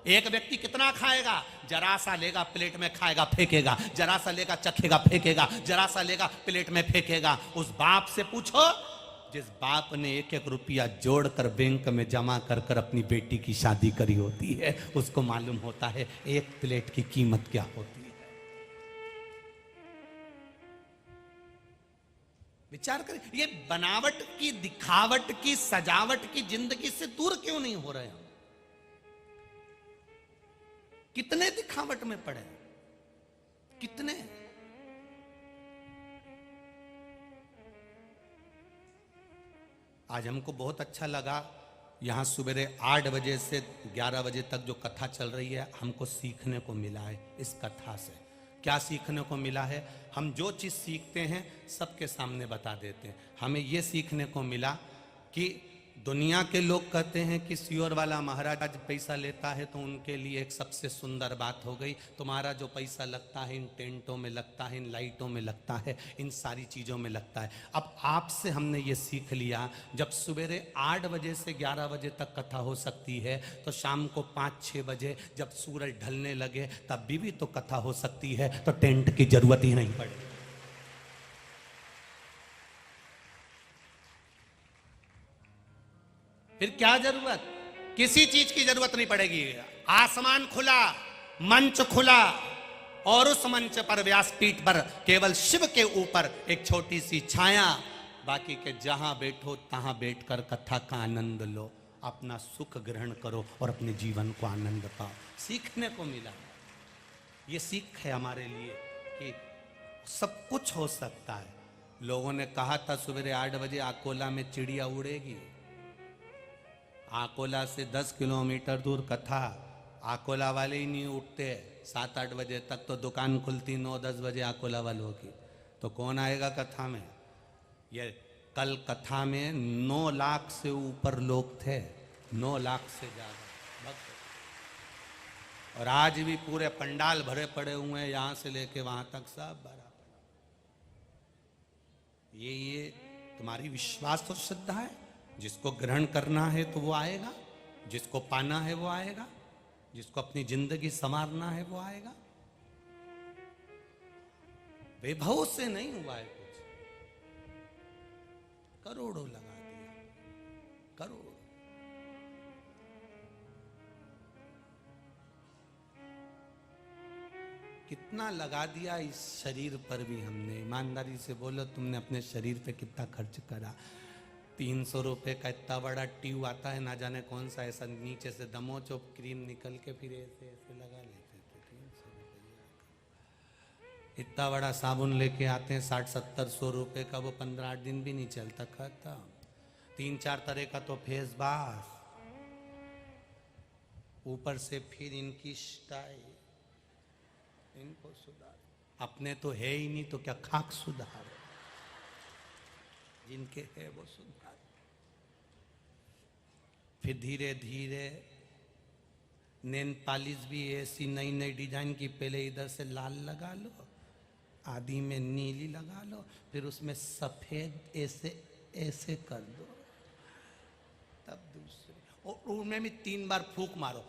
एक व्यक्ति कितना खाएगा? जरा सा लेगा प्लेट में खाएगा फेंकेगा, जरा सा लेगा चखेगा फेंकेगा, जरा सा लेगा प्लेट में फेंकेगा। उस बाप से पूछो जिस बाप ने 1-1 रुपया जोड़कर बैंक में जमा कर कर अपनी बेटी की शादी करी होती है, उसको मालूम होता है एक प्लेट की कीमत क्या होती है। विचार करें, ये बनावट की, दिखावट की, सजावट की जिंदगी से दूर क्यों नहीं हो रहे हम? कितने दिखावट में पड़े, कितने। आज हमको बहुत अच्छा लगा, यहाँ सवेरे 8 बजे से 11 बजे तक जो कथा चल रही है, हमको सीखने को मिला है इस कथा से। क्या सीखने को मिला है? हम जो चीज़ सीखते हैं सबके सामने बता देते हैं। हमें ये सीखने को मिला कि दुनिया के लोग कहते हैं कि सियोर वाला महाराज आज पैसा लेता है, तो उनके लिए एक सबसे सुंदर बात हो गई, तुम्हारा जो पैसा लगता है इन टेंटों में लगता है, इन लाइटों में लगता है, इन सारी चीज़ों में लगता है। अब आपसे हमने ये सीख लिया, जब सवेरे 8 बजे से 11 बजे तक कथा हो सकती है, तो शाम को 5-6 बजे जब सूरज ढलने लगे तब भी तो कथा हो सकती है, तो टेंट की जरूरत ही नहीं पड़ेगी। फिर क्या जरूरत? किसी चीज की जरूरत नहीं पड़ेगी। आसमान खुला, मंच खुला, और उस मंच पर व्यासपीठ पर केवल शिव के ऊपर एक छोटी सी छाया, बाकी के जहां बैठो तहां बैठकर कथा का आनंद लो, अपना सुख ग्रहण करो और अपने जीवन को आनंद पाओ। सीखने को मिला, ये सीख है हमारे लिए कि सब कुछ हो सकता है। लोगों ने कहा था सवेरे 8 बजे आकोला में चिड़िया उड़ेगी। आकोला से 10 किलोमीटर दूर कथा, आकोला वाले ही नहीं उठते 7-8 बजे तक, तो दुकान खुलती 9-10 बजे आकोला वालों की, तो कौन आएगा कथा में? ये कल कथा में 9 लाख से ऊपर लोग थे, 9 लाख से ज्यादा भक्त, और आज भी पूरे पंडाल भरे पड़े हुए हैं, यहां से लेके वहां तक सब भरा पड़ा। ये तुम्हारी विश्वास और श्रद्धा है। जिसको ग्रहण करना है तो वो आएगा, जिसको पाना है वो आएगा, जिसको अपनी जिंदगी संवारना है वो आएगा। वैभव से नहीं हुआ है कुछ, करोड़ों लगा दिया, करोड़। कितना लगा दिया इस शरीर पर भी हमने। ईमानदारी से बोलो, तुमने अपने शरीर पे कितना खर्च करा? 300 रुपये का इतना बड़ा ट्यूब आता है, ना जाने कौन सा, ऐसा नीचे से दमोचो क्रीम निकल के फिर ऐसे ऐसे लगा लेते थे। 300 रुपये का इतना बड़ा साबुन लेके आते हैं 60-70-100 रुपये का, वो 15-8 दिन भी नहीं चलता, खत्म। 3-4 तरह का तो फेस वाश, ऊपर से फिर इनकी स्टाइल, इनको सुधार। अपने तो है ही नहीं तो क्या खाक सुधार, जिनके है वो सुधार। फिर धीरे धीरे नेल पॉलिश भी ऐसी नई नई डिजाइन की, पहले इधर से लाल लगा लो, आधी में नीली लगा लो, फिर उसमें सफेद ऐसे ऐसे कर दो, तब दूसरे, और उनमें भी 3 बार फूंक मारो।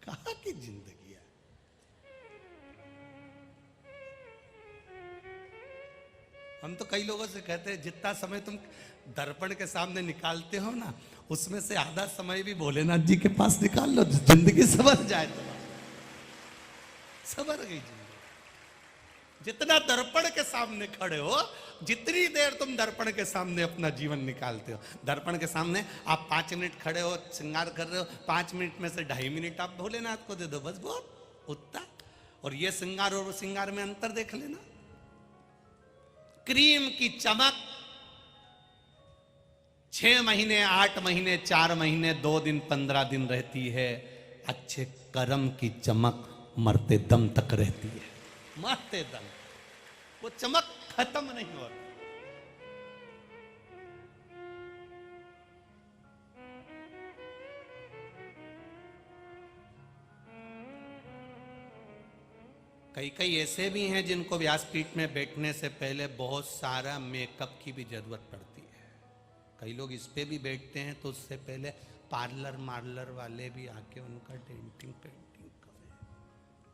कहाँ की जिंदगी है? हम तो कई लोगों से कहते हैं, जितना समय तुम दर्पण के सामने निकालते हो ना, उसमें से आधा समय भी भोलेनाथ जी के पास निकाल लो, जिंदगी संवर जाए। संवर गई जिंदगी। जितना दर्पण के सामने खड़े हो, जितनी देर तुम दर्पण के सामने अपना जीवन निकालते हो, दर्पण के सामने आप 5 मिनट खड़े हो, श्रृंगार कर रहे हो, 5 मिनट में से 2.5 मिनट आप भोलेनाथ को दे दो, बस बहुत उतना। और ये श्रृंगार और श्रृंगार में अंतर देख लेना। क्रीम की चमक 6 महीने, 8 महीने, 4 महीने, 2 दिन, 15 दिन रहती है। अच्छे कर्म की चमक मरते दम तक रहती है, मरते दम, वो चमक खत्म नहीं होती। कई ऐसे भी हैं जिनको व्यासपीठ में बैठने से पहले बहुत सारा मेकअप की भी जरूरत पड़ती है। कई लोग इस पे भी बैठते हैं तो उससे पहले पार्लर वाले भी आके उनका डेंटिंग पेंटिंग करें,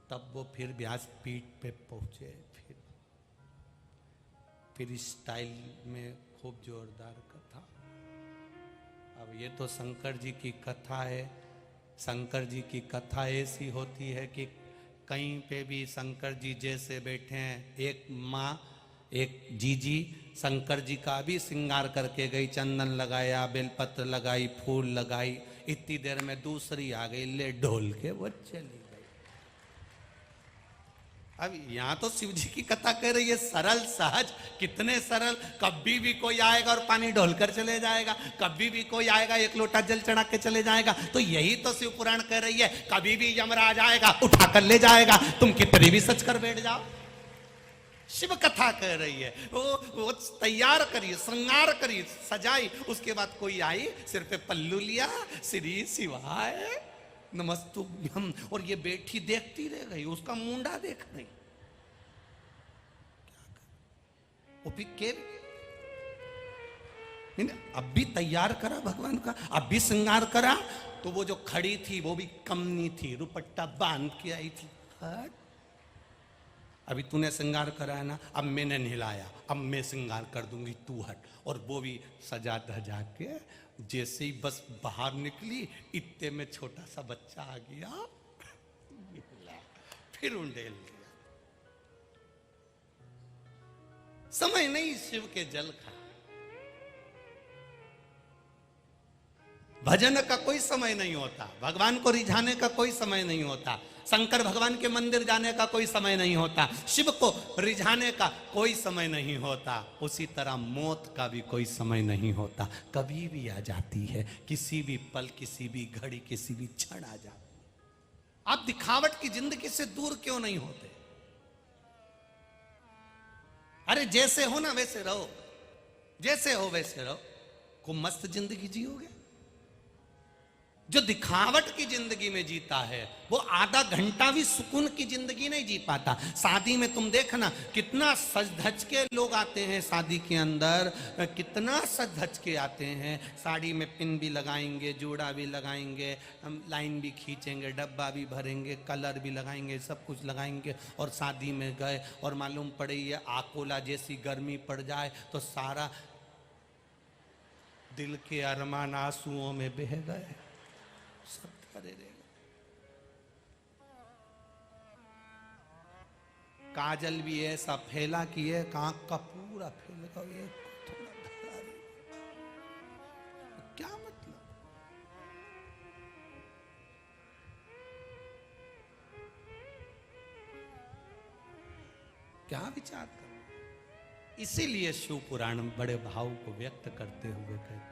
तब वो फिर व्यासपीठ पे पहुंचे। फिर स्टाइल में खूब जोरदार कथा। अब ये तो शंकर जी की कथा है। शंकर जी की कथा ऐसी होती है कि कहीं पे भी शंकर जी जैसे बैठे हैं, एक माँ एक जीजी शंकर जी का भी श्रृंगार करके गई, चंदन लगाया, बेलपत्र लगाई, फूल लगाई, इतनी देर में दूसरी आ गई, ले ढोल के वो चली गई। अब यहाँ तो शिव जी की कथा कह रही है, सरल सहज, कितने सरल। कभी भी कोई आएगा और पानी ढोलकर चले जाएगा, कभी भी कोई आएगा एक लोटा जल चढ़ा के चले जाएगा। तो यही तो शिव पुराण कह रही है, कभी भी यमराज आएगा उठाकर ले जाएगा, तुम कितने भी सच कर बैठ जाओ। शिव कथा कह रही है, वो तैयार करिए, श्रृंगार करिए, सजाई, उसके बाद कोई आई, सिर पे पल्लू लिया, श्री शिवाय नमस्तुभ्यम, और ये बैठी देखती रह गई, उसका मुंडा देख रही। अब भी तैयार करा भगवान का, अब भी श्रृंगार करा, तो वो जो खड़ी थी वो भी कमनी थी, रुपट्टा बांध के आई थी। अभी तूने श्रृंगार करा है ना, अब मैंने नहलाया, अब मैं श्रृंगार कर दूंगी, तू हट। और वो भी सजा धजा के जैसे ही बस बाहर निकली, इतने में छोटा सा बच्चा आ गया, फिर उंडेल लिया। समय नहीं शिव के जल का, भजन का कोई समय नहीं होता, भगवान को रिझाने का कोई समय नहीं होता, शंकर भगवान के मंदिर जाने का कोई समय नहीं होता, शिव को रिझाने का कोई समय नहीं होता। उसी तरह मौत का भी कोई समय नहीं होता, कभी भी आ जाती है, किसी भी पल, किसी भी घड़ी, किसी भी क्षण आ जाती। आप दिखावट की जिंदगी से दूर क्यों नहीं होते? अरे जैसे हो ना वैसे रहो, जैसे हो वैसे रहो, खूब मस्त जिंदगी जियोगे। जो दिखावट की जिंदगी में जीता है वो आधा घंटा भी सुकून की जिंदगी नहीं जी पाता। शादी में तुम देखना कितना सज धज के लोग आते हैं, शादी के अंदर कितना सज धज के आते हैं, साड़ी में पिन भी लगाएंगे, जोड़ा भी लगाएंगे, लाइन भी खींचेंगे, डब्बा भी भरेंगे, कलर भी लगाएंगे, सब कुछ लगाएंगे। और शादी में गए और मालूम पड़े ये आकोला जैसी गर्मी पड़ जाए तो सारा दिल के अरमान आंसुओं में बह गए, सब करे रहेगा। काजल भी ऐसा फैला कि है, आंख का पूरा फैलेगा, ये थोड़ा धरा रही, क्या मतलब? क्या विचार कर? इसीलिए शिव पुराण बड़े भाव को व्यक्त करते हुए कहते हैं,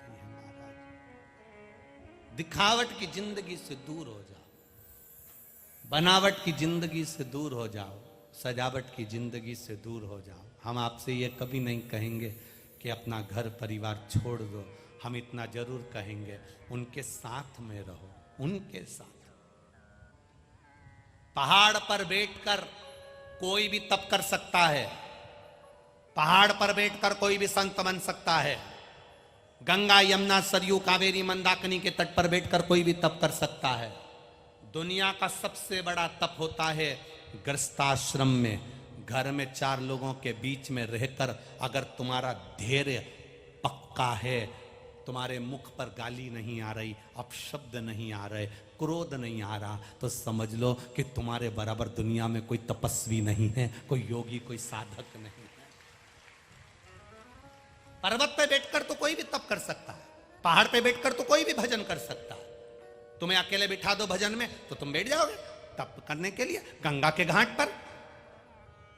दिखावट की जिंदगी से दूर हो जाओ, बनावट की जिंदगी से दूर हो जाओ, सजावट की जिंदगी से दूर हो जाओ। हम आपसे ये कभी नहीं कहेंगे कि अपना घर परिवार छोड़ दो, हम इतना जरूर कहेंगे उनके साथ में रहो, उनके साथ। पहाड़ पर बैठकर कोई भी तप कर सकता है, पहाड़ पर बैठकर कोई भी संत बन सकता है, गंगा यमुना सरयू कावेरी मंदाकिनी के तट पर बैठकर कोई भी तप कर सकता है। दुनिया का सबसे बड़ा तप होता है गृहस्थाश्रम में, घर में 4 लोगों के बीच में रहकर अगर तुम्हारा धैर्य पक्का है, तुम्हारे मुख पर गाली नहीं आ रही, अपशब्द नहीं आ रहे, क्रोध नहीं आ रहा, तो समझ लो कि तुम्हारे बराबर दुनिया में कोई तपस्वी नहीं है, कोई योगी, कोई साधक नहीं। पर्वत पे बैठकर तो कोई भी तप कर सकता है, पहाड़ पे बैठकर तो कोई भी भजन कर सकता है। तुम्हें अकेले बिठा दो भजन में तो तुम बैठ जाओगे तप करने के लिए, गंगा के घाट पर,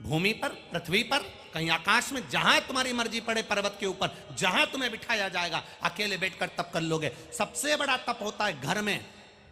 भूमि पर, पृथ्वी पर, कहीं आकाश में, जहां तुम्हारी मर्जी पड़े, पर्वत के ऊपर जहां तुम्हें बिठाया जाएगा, अकेले बैठकर तप कर लोगे। सबसे बड़ा तप होता है घर में,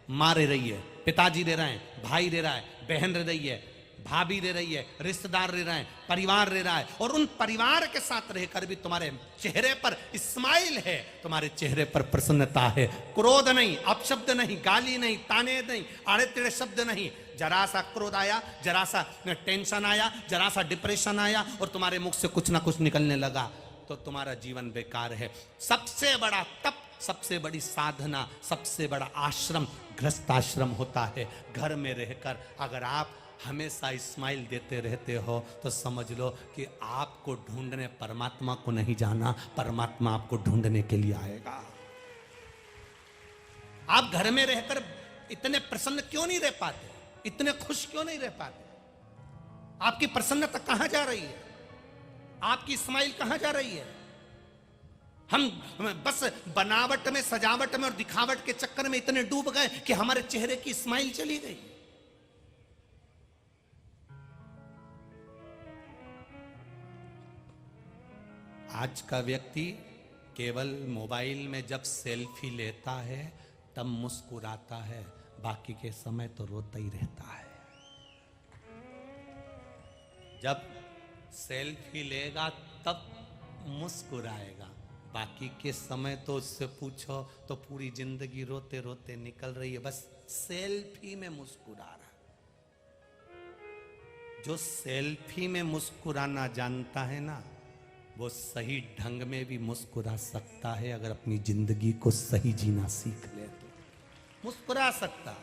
माँ रह रही है, पिताजी रह रहे हैं, भाई रह रहा है, बहन रह रही है, भाभी रह रही है, रिश्तेदार रह रहे हैं, परिवार रह रहा है, और उन परिवार के साथ रहकर भी तुम्हारे चेहरे पर स्माइल है, तुम्हारे चेहरे पर प्रसन्नता है, क्रोध नहीं, अपशब्द नहीं, गाली नहीं, ताने नहीं, आड़े टेढ़े शब्द नहीं। जरा सा क्रोध आया, जरा सा टेंशन आया, जरा सा डिप्रेशन आया और तुम्हारे मुख से कुछ ना कुछ निकलने लगा तो तुम्हारा जीवन बेकार है। सबसे बड़ा तप, सबसे बड़ी साधना, सबसे बड़ा आश्रम गृहस्थाश्रम होता है। घर में रहकर अगर आप हमेशा स्माइल देते रहते हो तो समझ लो कि आपको ढूंढने परमात्मा को नहीं जाना, परमात्मा आपको ढूंढने के लिए आएगा। आप घर में रहकर इतने प्रसन्न क्यों नहीं रह पाते, इतने खुश क्यों नहीं रह पाते? आपकी प्रसन्नता कहां जा रही है? आपकी स्माइल कहां जा रही है? हम बस बनावट में, सजावट में और दिखावट के चक्कर में इतने डूब गए कि हमारे चेहरे की स्माइल चली गई। आज का व्यक्ति केवल मोबाइल में जब सेल्फी लेता है तब मुस्कुराता है, बाकी के समय तो रोता ही रहता है। जब सेल्फी लेगा तब मुस्कुराएगा, बाकी के समय तो उससे पूछो तो पूरी जिंदगी रोते रोते निकल रही है, बस सेल्फी में मुस्कुरा रहा। जो सेल्फी में मुस्कुराना जानता है ना, वो सही ढंग में भी मुस्कुरा सकता है। अगर अपनी जिंदगी को सही जीना सीख ले तो मुस्कुरा सकता।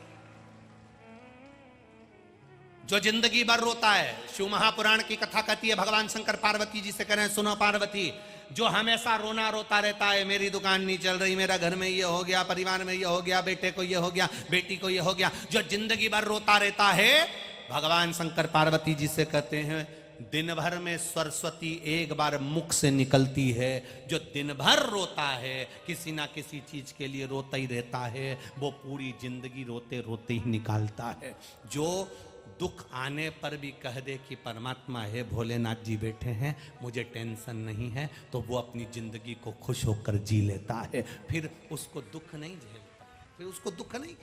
जो जिंदगी भर रोता है, शिव महापुराण की कथा कहती है, भगवान शंकर पार्वती जी से कह रहे हैं, सुनो पार्वती, जो हमेशा रोना रोता रहता है, मेरी दुकान नहीं चल रही, मेरा घर में ये हो गया, परिवार में ये हो गया, बेटे को ये हो गया, बेटी को ये हो गया, जो जिंदगी भर रोता रहता है, भगवान शंकर पार्वती जी से कहते हैं, दिन भर में सरस्वती एक बार मुख से निकलती है। जो दिन भर रोता है, किसी ना किसी चीज के लिए रोता ही रहता है, वो पूरी जिंदगी रोते रोते ही निकालता है। जो दुख आने पर भी कह दे कि परमात्मा है, भोलेनाथ जी बैठे हैं, मुझे टेंशन नहीं है, तो वो अपनी जिंदगी को खुश होकर जी लेता है। फिर उसको दुख नहीं झेलता, फिर उसको दुख नहीं।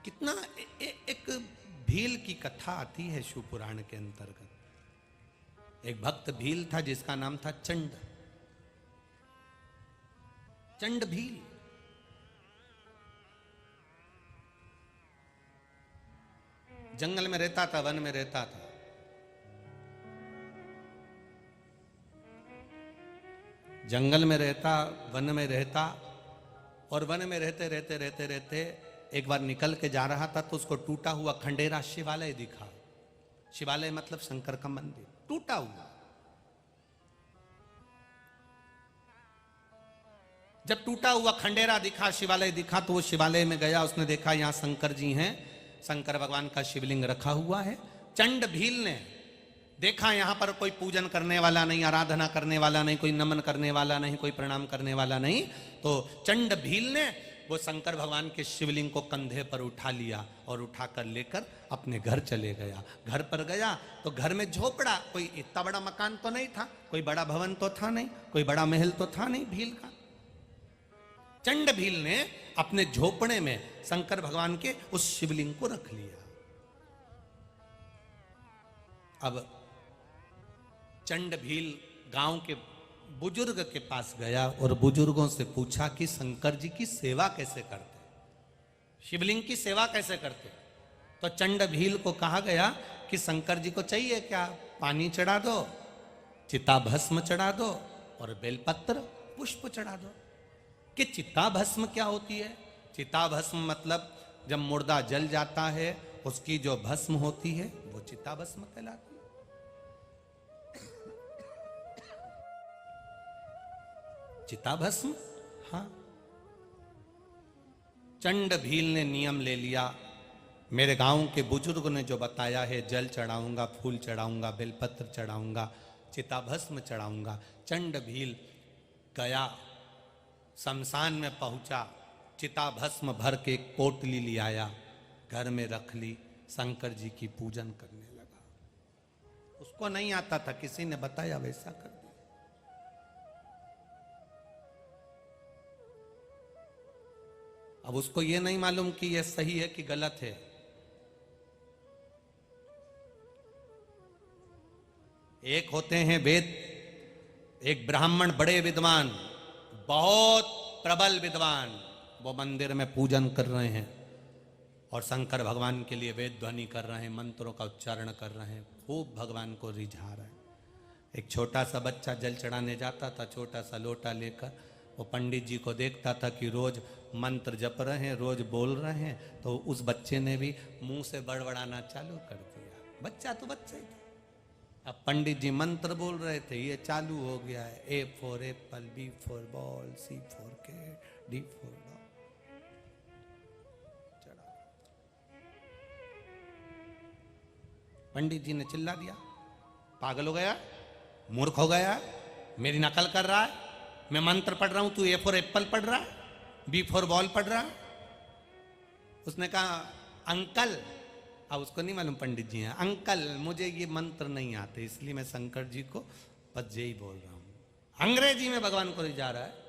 कितना एक भील की कथा आती है शिव पुराण के अंतर्गत। एक भक्त भील था जिसका नाम था चंड, चंड भील। जंगल में रहता था, वन में रहता था। जंगल में रहता, वन में रहता, और वन में रहते रहते रहते रहते एक बार निकल के जा रहा था तो उसको टूटा हुआ खंडेरा शिवालय दिखा। शिवालय मतलब शंकर का मंदिर, टूटा हुआ। जब टूटा हुआ खंडेरा दिखा, शिवालय दिखा, तो वो शिवालय में गया। उसने देखा यहां शंकर जी हैं, शंकर भगवान का शिवलिंग रखा हुआ है। चंड भील ने देखा यहां पर कोई पूजन करने वाला नहीं, आराधना करने वाला नहीं, कोई नमन करने वाला नहीं, कोई प्रणाम करने वाला नहीं, तो चंड भील ने वो शंकर भगवान के शिवलिंग को कंधे पर उठा लिया और उठाकर लेकर अपने घर चले गया। घर पर गया तो घर में झोपड़ा, कोई इतना बड़ा मकान तो नहीं था, कोई बड़ा भवन तो था नहीं, कोई बड़ा महल तो था नहीं भील का। चंड भील ने अपने झोपड़े में शंकर भगवान के उस शिवलिंग को रख लिया। अब चंड भील गांव के बुजुर्ग के पास गया और बुजुर्गों से पूछा कि शंकर जी की सेवा कैसे करते, शिवलिंग की सेवा कैसे करते। तो चंड भील को कहा गया कि शंकर जी को चाहिए क्या, पानी चढ़ा दो, चिता भस्म चढ़ा दो और बेलपत्र पुष्प चढ़ा दो। कि चिता भस्म क्या होती है? चिता भस्म मतलब जब मुर्दा जल जाता है उसकी जो भस्म होती है वो चिता भस्म कहलाती है। चिता भस्म, हाँ। चंड भील ने नियम ले लिया, मेरे गांव के बुजुर्ग ने जो बताया है, जल चढ़ाऊंगा, फूल चढ़ाऊंगा, बेलपत्र चढ़ाऊंगा, चिता भस्म चढ़ाऊंगा। चंड भील गया, शमशान में पहुंचा, चिता भस्म भर के पोटली ले आया, घर में रख ली, शंकर जी की पूजन करने लगा। उसको नहीं आता था, किसी ने बताया, वैसा कर दिया। अब उसको यह नहीं मालूम कि यह सही है कि गलत है। एक होते हैं वेद, एक ब्राह्मण बड़े विद्वान, बहुत प्रबल विद्वान, वो मंदिर में पूजन कर रहे हैं और शंकर भगवान के लिए वेद ध्वनि कर रहे हैं, मंत्रों का उच्चारण कर रहे हैं, खूब भगवान को रिझा रहे हैं। एक छोटा सा बच्चा जल चढ़ाने जाता था, छोटा सा लोटा लेकर। वो पंडित जी को देखता था कि रोज मंत्र जप रहे हैं, रोज बोल रहे हैं, तो उस बच्चे ने भी मुंह से बड़बड़ाना चालू कर दिया। बच्चा तो बच्चा ही था। अब पंडित जी मंत्र बोल रहे थे, ये चालू हो गया है, A for apple, B for ball, C for cat, D for dog. चढ़ा। पंडित जी ने चिल्ला दिया, पागल हो गया, मूर्ख हो गया, मेरी नकल कर रहा है, मैं मंत्र पढ़ रहा हूं, तू A फॉर एप्पल पढ़ रहा है, B फॉर बॉल पढ़ रहा है। उसने कहा, अंकल अब उसको नहीं मालूम पंडित जी हैं, अंकल मुझे ये मंत्र नहीं आते, इसलिए मैं शंकर जी को बस यही बोल रहा हूँ। अंग्रेजी में भगवान को जा रहा है।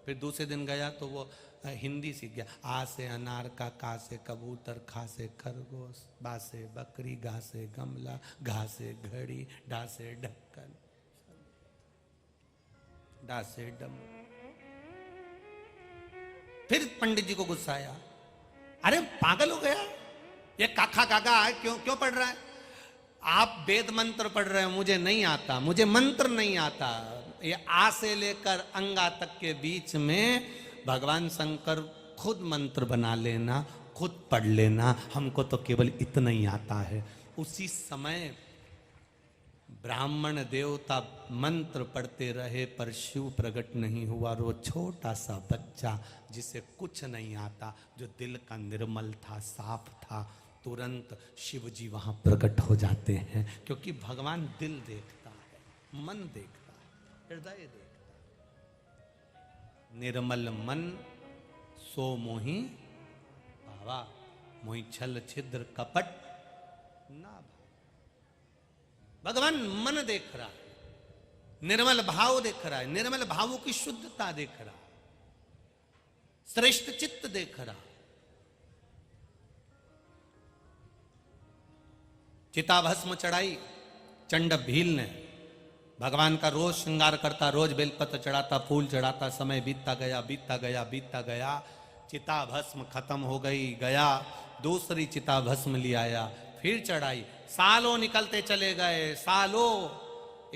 फिर दूसरे दिन गया तो वो हिंदी सीख गया। आ से अनार का, का से कबूतर, खा से खरगोश, बा से बकरी, गा से गमला, घा से घड़ी, डा से ढक्कन, डा से डम। फिर पंडित जी को गुस्सा आया, अरे पागल हो गया, ये काखा काका है, क्यों पढ़ रहा है? आप वेद मंत्र पढ़ रहे हो, मुझे नहीं आता, मुझे मंत्र नहीं आता। ये आ से लेकर अंगा तक के बीच में भगवान शंकर खुद मंत्र बना लेना, खुद पढ़ लेना, हमको तो केवल इतना ही आता है। उसी समय ब्राह्मण देवता मंत्र पढ़ते रहे पर शिव प्रकट नहीं हुआ। और वो छोटा सा बच्चा जिसे कुछ नहीं आता, जो दिल का निर्मल था, साफ था, तुरंत शिव जी वहां प्रकट हो जाते हैं। क्योंकि भगवान दिल देखता है, मन देखता है, हृदय देखता है। निर्मल मन सो मोहि भावा, मोहि छल छिद्र कपट ना। भगवान मन देख रहा है, निर्मल भाव देख रहा है, निर्मल भावों की शुद्धता देख रहा है, श्रेष्ठ चित्त देख रहा। चिताभस्म चढ़ाई चंड भील ने। भगवान का रोज श्रृंगार करता, रोज बेलपत्र चढ़ाता, फूल चढ़ाता, समय बीतता गया, बीतता गया, बीतता गया। चिताभस्म खत्म हो गई, गया दूसरी चिताभस्म ले आया, फिर चढ़ाई। सालों निकलते चले गए, सालों।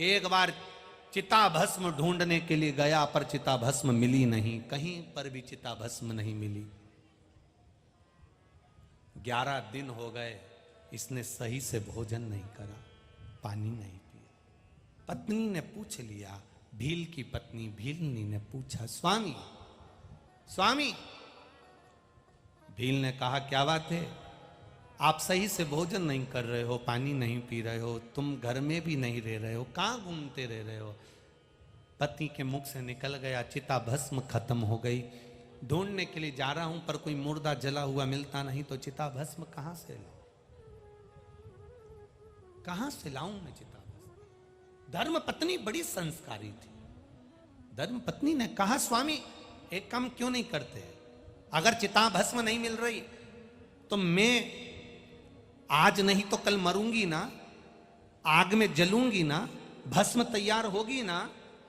एक बार चिताभस्म ढूंढने के लिए गया पर चिताभस्म मिली नहीं, कहीं पर भी चिताभस्म नहीं मिली। 11 दिन हो गए, इसने सही से भोजन नहीं करा, पानी नहीं पिया। पत्नी ने पूछ लिया, भील की पत्नी भीलनी ने पूछा, स्वामी स्वामी। भील ने कहा, क्या बात है? आप सही से भोजन नहीं कर रहे हो, पानी नहीं पी रहे हो, तुम घर में भी नहीं रह रहे हो, कहाँ घूमते रह रहे हो? पति के मुख से निकल गया, चिता भस्म खत्म हो गई। ढूंढने के लिए जा रहा हूं पर कोई मुर्दा जला हुआ मिलता नहीं, तो चिता भस्म कहां से लाऊं? कहां से लाऊं मैं चिता भस्म? धर्म पत्नी बड़ी संस्कारी थी। धर्म पत्नी ने कहा, स्वामी एक काम क्यों नहीं करते? अगर चिता भस्म नहीं मिल रही तो मैं आज नहीं तो कल मरूंगी ना, आग में जलूंगी ना, भस्म तैयार होगी ना,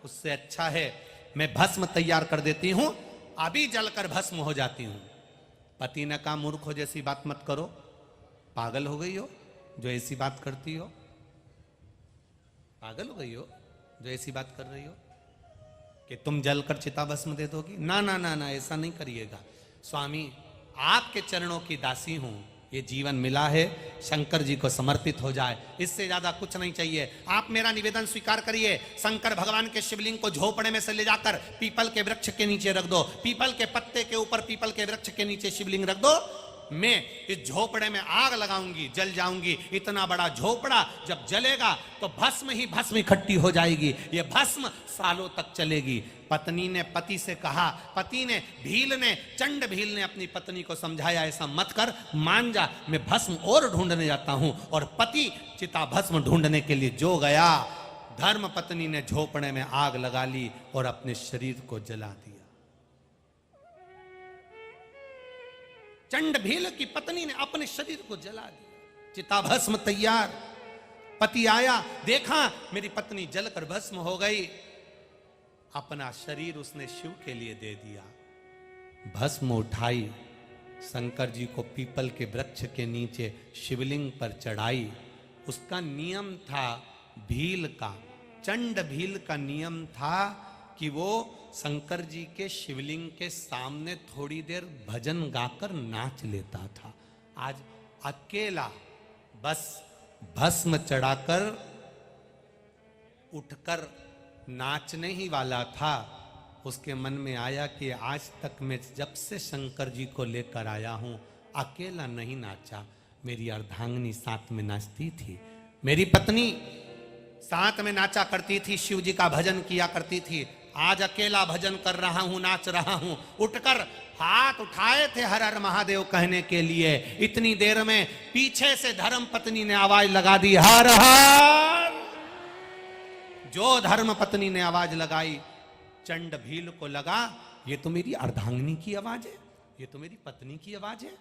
उससे अच्छा है मैं भस्म तैयार कर देती हूं, अभी जलकर भस्म हो जाती हूं। पति ने कहा, मूर्ख हो जैसी बात मत करो, पागल हो गई हो जो ऐसी बात करती हो, पागल हो गई हो जो ऐसी बात कर रही हो कि तुम जलकर चिता भस्म दे दोगी? ना ना ना ना, ऐसा नहीं करिएगा स्वामी, आपके चरणों की दासी हूं, ये जीवन मिला है, शंकर जी को समर्पित हो जाए, इससे ज्यादा कुछ नहीं चाहिए। आप मेरा निवेदन स्वीकार करिए, शंकर भगवान के शिवलिंग को झोपड़े में से ले जाकर पीपल के वृक्ष के नीचे रख दो, पीपल के पत्ते के ऊपर पीपल के वृक्ष के नीचे शिवलिंग रख दो, मैं इस झोपड़े में आग लगाऊंगी, जल जाऊंगी। इतना बड़ा झोपड़ा जब जलेगा तो भस्म ही भस्म इकट्ठी हो जाएगी, ये भस्म सालों तक चलेगी। पत्नी ने पति से कहा, पति ने भील ने चंड भील ने अपनी पत्नी को समझाया, ऐसा मत कर, मान जा, मैं भस्म और ढूंढने जाता हूं। और पति चिता भस्म ढूंढने के लिए जो गया, धर्म पत्नी ने झोपड़े में आग लगा ली और अपने शरीर को जला दिया। चंड भील की पत्नी ने अपने शरीर को जला दिया, चिता भस्म तैयार। पति आया, देखा मेरी पत्नी जलकर भस्म हो गई, अपना शरीर उसने शिव के लिए दे दिया। भस्म उठाई, शंकर जी को पीपल के वृक्ष के नीचे शिवलिंग पर चढ़ाई। उसका नियम था भील का, चंड भील का नियम था कि वो शंकर जी के शिवलिंग के सामने थोड़ी देर भजन गाकर नाच लेता था। आज अकेला बस भस्म चढ़ाकर उठकर नाचने ही वाला था। उसके मन में आया कि आज तक मैं जब से शंकर जी को लेकर आया हूं, अकेला नहीं नाचा, मेरी अर्धांगिनी साथ में नाचती थी, मेरी पत्नी साथ में नाचा करती थी, शिव जी का भजन किया करती थी। आज अकेला भजन कर रहा हूं, नाच रहा हूं। उठकर हाथ उठाए थे हर हर महादेव कहने के लिए, इतनी देर में पीछे से धर्म पत्नी ने आवाज लगा दी, हर हर। जो धर्म पत्नी ने आवाज लगाई, चंड भील को लगा ये तो मेरी अर्धांगिनी की आवाज है, ये तो मेरी पत्नी की आवाज है।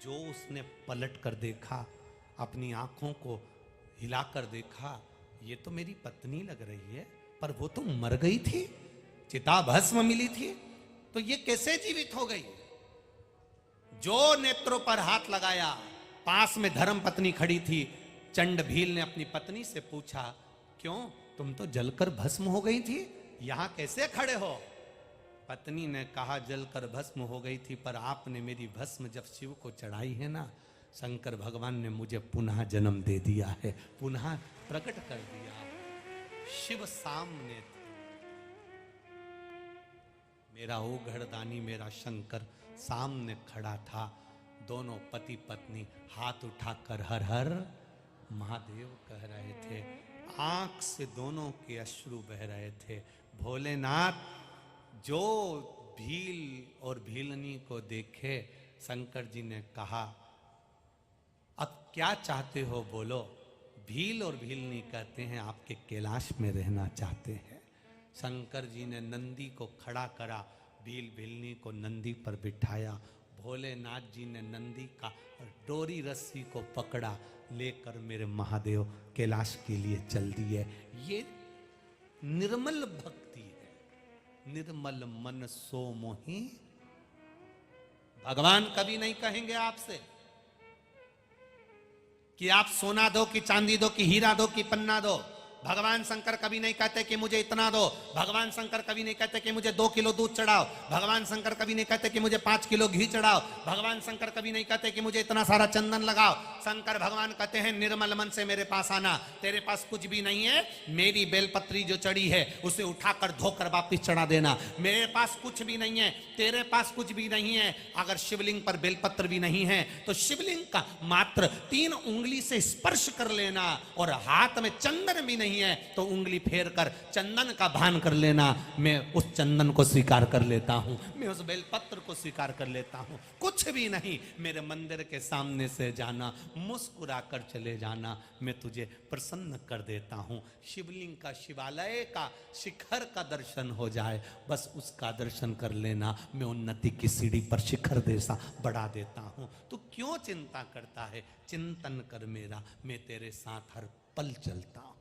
जो उसने पलट कर देखा, अपनी आंखों को हिलाकर देखा, ये तो मेरी पत्नी लग रही है, पर वो तो मर गई थी, चिता भस्म मिली थी, तो ये कैसे जीवित हो गई? जो नेत्रों पर हाथ लगाया, पास में धर्म पत्नी खड़ी थी। चंड भील ने अपनी पत्नी से पूछा, क्यों, तुम तो जलकर भस्म हो गई थी, यहां कैसे खड़े हो? पत्नी ने कहा, जलकर भस्म हो गई थी, पर आपने मेरी भस्म जब शिव को चढ़ाई है ना, शंकर भगवान ने मुझे पुनः जन्म दे दिया है, पुनः प्रकट कर दिया। शिव सामने थे, मेरा ओघड़दानी मेरा शंकर सामने खड़ा था। दोनों पति पत्नी हाथ उठाकर हर हर महादेव कह रहे थे। आंख से दोनों के अश्रु बह रहे थे। भोलेनाथ जो भील और भीलनी को देखे, शंकर जी ने कहा, अब क्या चाहते हो बोलो? भील और भीलनी कहते हैं आपके कैलाश में रहना चाहते हैं। शंकर जी ने नंदी को खड़ा करा, भील भीलनी को नंदी पर बिठाया। भोलेनाथ जी ने नंदी का डोरी रस्सी को पकड़ा, लेकर मेरे महादेव कैलाश के लिए चल दिए। ये निर्मल भक्ति है। निर्मल मन सो मोही। भगवान कभी नहीं कहेंगे आपसे कि आप सोना दो कि चांदी दो कि हीरा दो कि पन्ना दो। भगवान शंकर कभी नहीं कहते कि मुझे इतना दो। भगवान शंकर कभी नहीं कहते कि मुझे 2 किलो दूध चढ़ाओ। भगवान शंकर कभी नहीं कहते कि मुझे 5 किलो घी चढ़ाओ। भगवान शंकर कभी नहीं कहते कि मुझे इतना सारा चंदन लगाओ। शंकर भगवान कहते हैं, निर्मल मन से मेरे पास आना। तेरे पास कुछ भी नहीं है, मेरी बेलपत्री जो चढ़ी है उसे उठाकर धोकर वापिस चढ़ा देना। मेरे पास कुछ भी नहीं है, तेरे पास कुछ भी नहीं है। अगर शिवलिंग पर बेलपत्र भी नहीं है तो शिवलिंग का मात्र 3 उंगली से स्पर्श कर लेना, और हाथ में चंदन भी नहीं है तो उंगली फेर कर चंदन का भान कर लेना। मैं उस चंदन को स्वीकार कर लेता हूं, मैं उस बेलपत्र को स्वीकार कर लेता हूं। कुछ भी नहीं, मेरे मंदिर के सामने से जाना, मुस्कुरा कर चले जाना, मैं तुझे प्रसन्न कर देता हूं। शिवलिंग का, शिवालय का शिखर का दर्शन हो जाए, बस उसका दर्शन कर लेना, मैं उन्नति की सीढ़ी पर शिखर जैसा बढ़ा देता हूं। तू क्यों चिंता करता है? चिंतन कर मेरा, मैं तेरे साथ हर पल चलता हूं,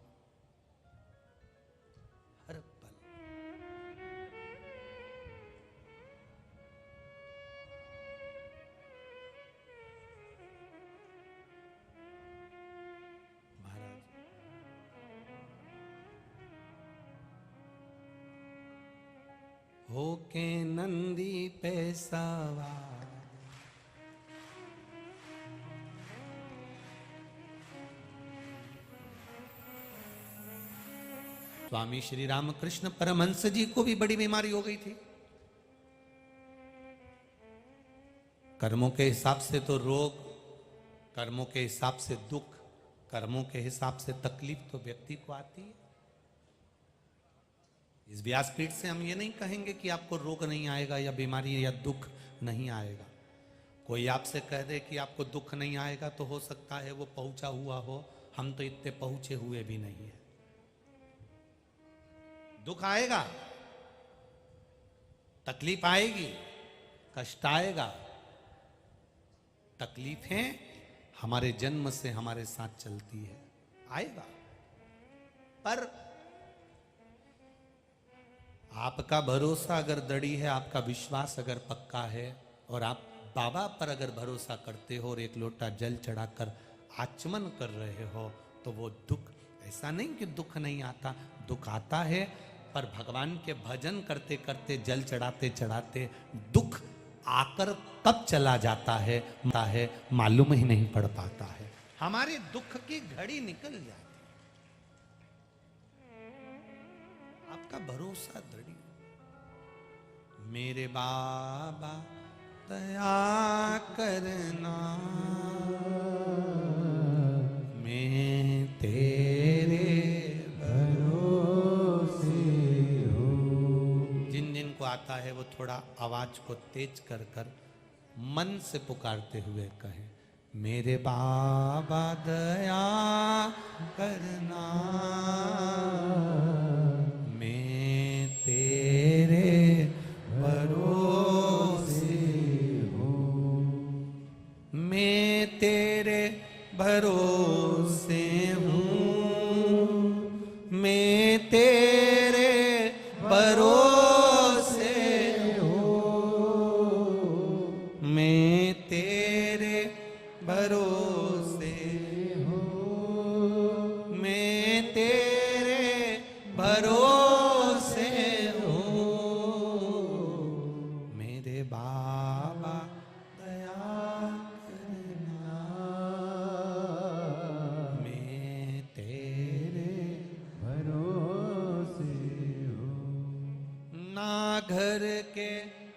हर पल। महाराज होके नंदी पे सवार, स्वामी श्री रामकृष्ण परमहंस जी को भी बड़ी बीमारी हो गई थी। कर्मों के हिसाब से तो रोग, कर्मों के हिसाब से दुख, कर्मों के हिसाब से तकलीफ तो व्यक्ति को आती है। इस व्यासपीठ से हम ये नहीं कहेंगे कि आपको रोग नहीं आएगा या बीमारी या दुख नहीं आएगा। कोई आपसे कह दे कि आपको दुख नहीं आएगा तो हो सकता है वो पहुंचा हुआ हो, हम तो इतने पहुंचे हुए भी नहीं है। दुख आएगा, तकलीफ आएगी, कष्ट आएगा। तकलीफें हमारे जन्म से हमारे साथ चलती है, आएगा। पर आपका भरोसा अगर दृढ़ है, आपका विश्वास अगर पक्का है, और आप बाबा पर अगर भरोसा करते हो और एक लोटा जल चढ़ाकर आचमन कर रहे हो, तो वो दुख, ऐसा नहीं कि दुख नहीं आता, दुख आता है, पर भगवान के भजन करते करते, जल चढ़ाते चढ़ाते दुख आकर तब चला जाता है मालूम ही नहीं पड़ पाता है। हमारे दुख की घड़ी निकल जाती है। आपका भरोसा दृढ़, मेरे बाबा दया करना, मैं तेरे भरोसे हो जिनको आता है वो थोड़ा आवाज को तेज कर कर मन से पुकारते हुए कहें, मेरे बाबा दया करना, मैं तेरे भरोसे हूँ, मैं तेरे भरोसे हूँ, मैं तेरे भरोसे हूँ, मैं तेरे भरोसे हूँ, मैं तेरे भरोसे हूँ, मेरे बाबा दया करना, मैं तेरे भरोसे हूँ, ना घर के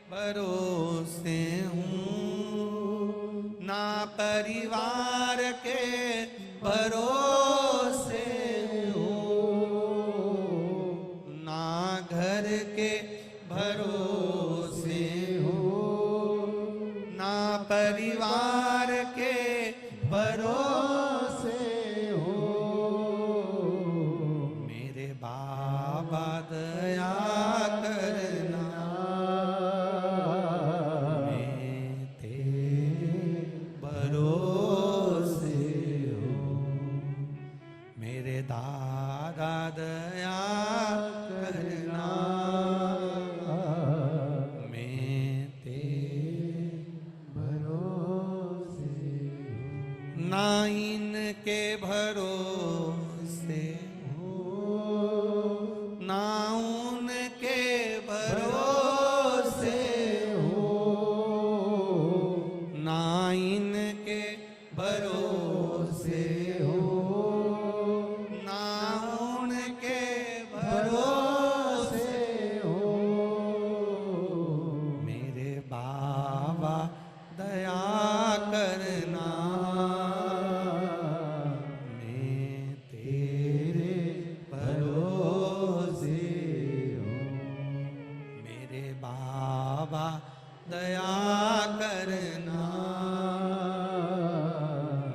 भरोसे हूँ, ना परिवार के भरोसे हूँ, ना घर के भरोसे हूँ, ना परिवार के भरोसे हूँ, मेरे बाबा दया करना, मैं तेरे भरोसे हूँ, मेरे दादा दया करना, मैं तेरे भरोसे हूँ, ना इनके भरोसे हूँ, ना उनके भरोसे हूँ, ना इनके भरोसे हूँ, ना उनके भरोसे हूँ, मेरे बाबा दया करना, मैं तेरे भरोसे हूँ, मेरे बाबा दया करना,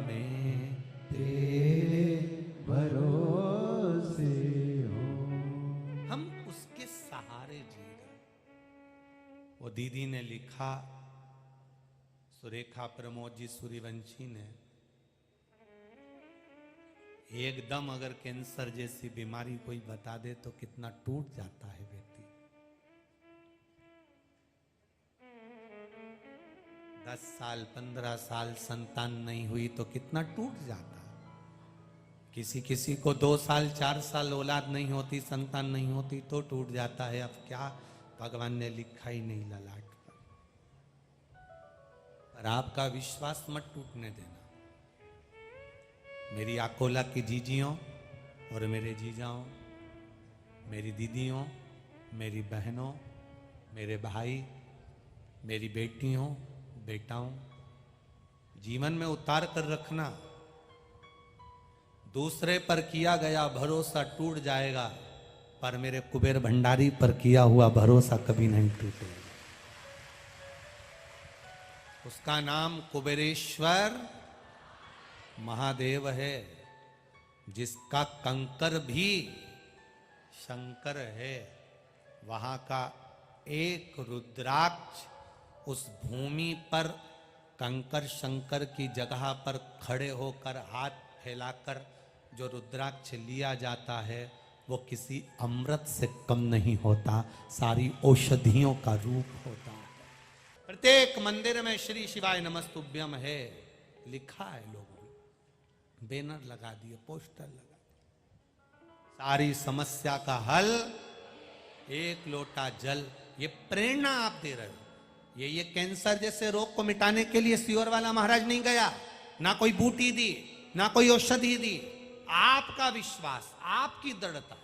मैं तेरे भरोसे हूँ। हम उसके सहारे जी रहे। वो दीदी ने लिखा, सुरेखा प्रमोद जी सूर्यवंशी ने, एकदम अगर कैंसर जैसी बीमारी कोई बता दे तो कितना टूट जाता है व्यक्ति। 10 साल 15 साल संतान नहीं हुई तो कितना टूट जाता है। किसी किसी को 2 साल 4 साल औलाद नहीं होती, संतान नहीं होती तो टूट जाता है। अब क्या भगवान ने लिखा ही नहीं ललाट पर आपका विश्वास मत टूटने देना। मेरी अकोला की जीजियों और मेरे जीजाओं, मेरी दीदियों, मेरी बहनों, मेरे भाई, मेरी बेटियों, बेटाओं, जीवन में उतार कर रखना। दूसरे पर किया गया भरोसा टूट जाएगा, पर मेरे कुबेर भंडारी पर किया हुआ भरोसा कभी नहीं टूटेगा। उसका नाम कुबेरेश्वर महादेव है, जिसका कंकर भी शंकर है। वहां का एक रुद्राक्ष उस भूमि पर कंकर शंकर की जगह पर खड़े होकर हाथ फैलाकर जो रुद्राक्ष लिया जाता है वो किसी अमृत से कम नहीं होता, सारी औषधियों का रूप होता है। प्रत्येक मंदिर में श्री शिवाय नमस्तुभ्यम है लिखा है, लोगों ने बैनर लगा दिए, पोस्टर लगा दिए। सारी समस्या का हल एक लोटा जल। ये प्रेरणा आप दे रहे हो। ये कैंसर जैसे रोग को मिटाने के लिए सियोर वाला महाराज नहीं गया, ना कोई बूटी दी, ना कोई औषधि दी। आपका विश्वास, आपकी दृढ़ता।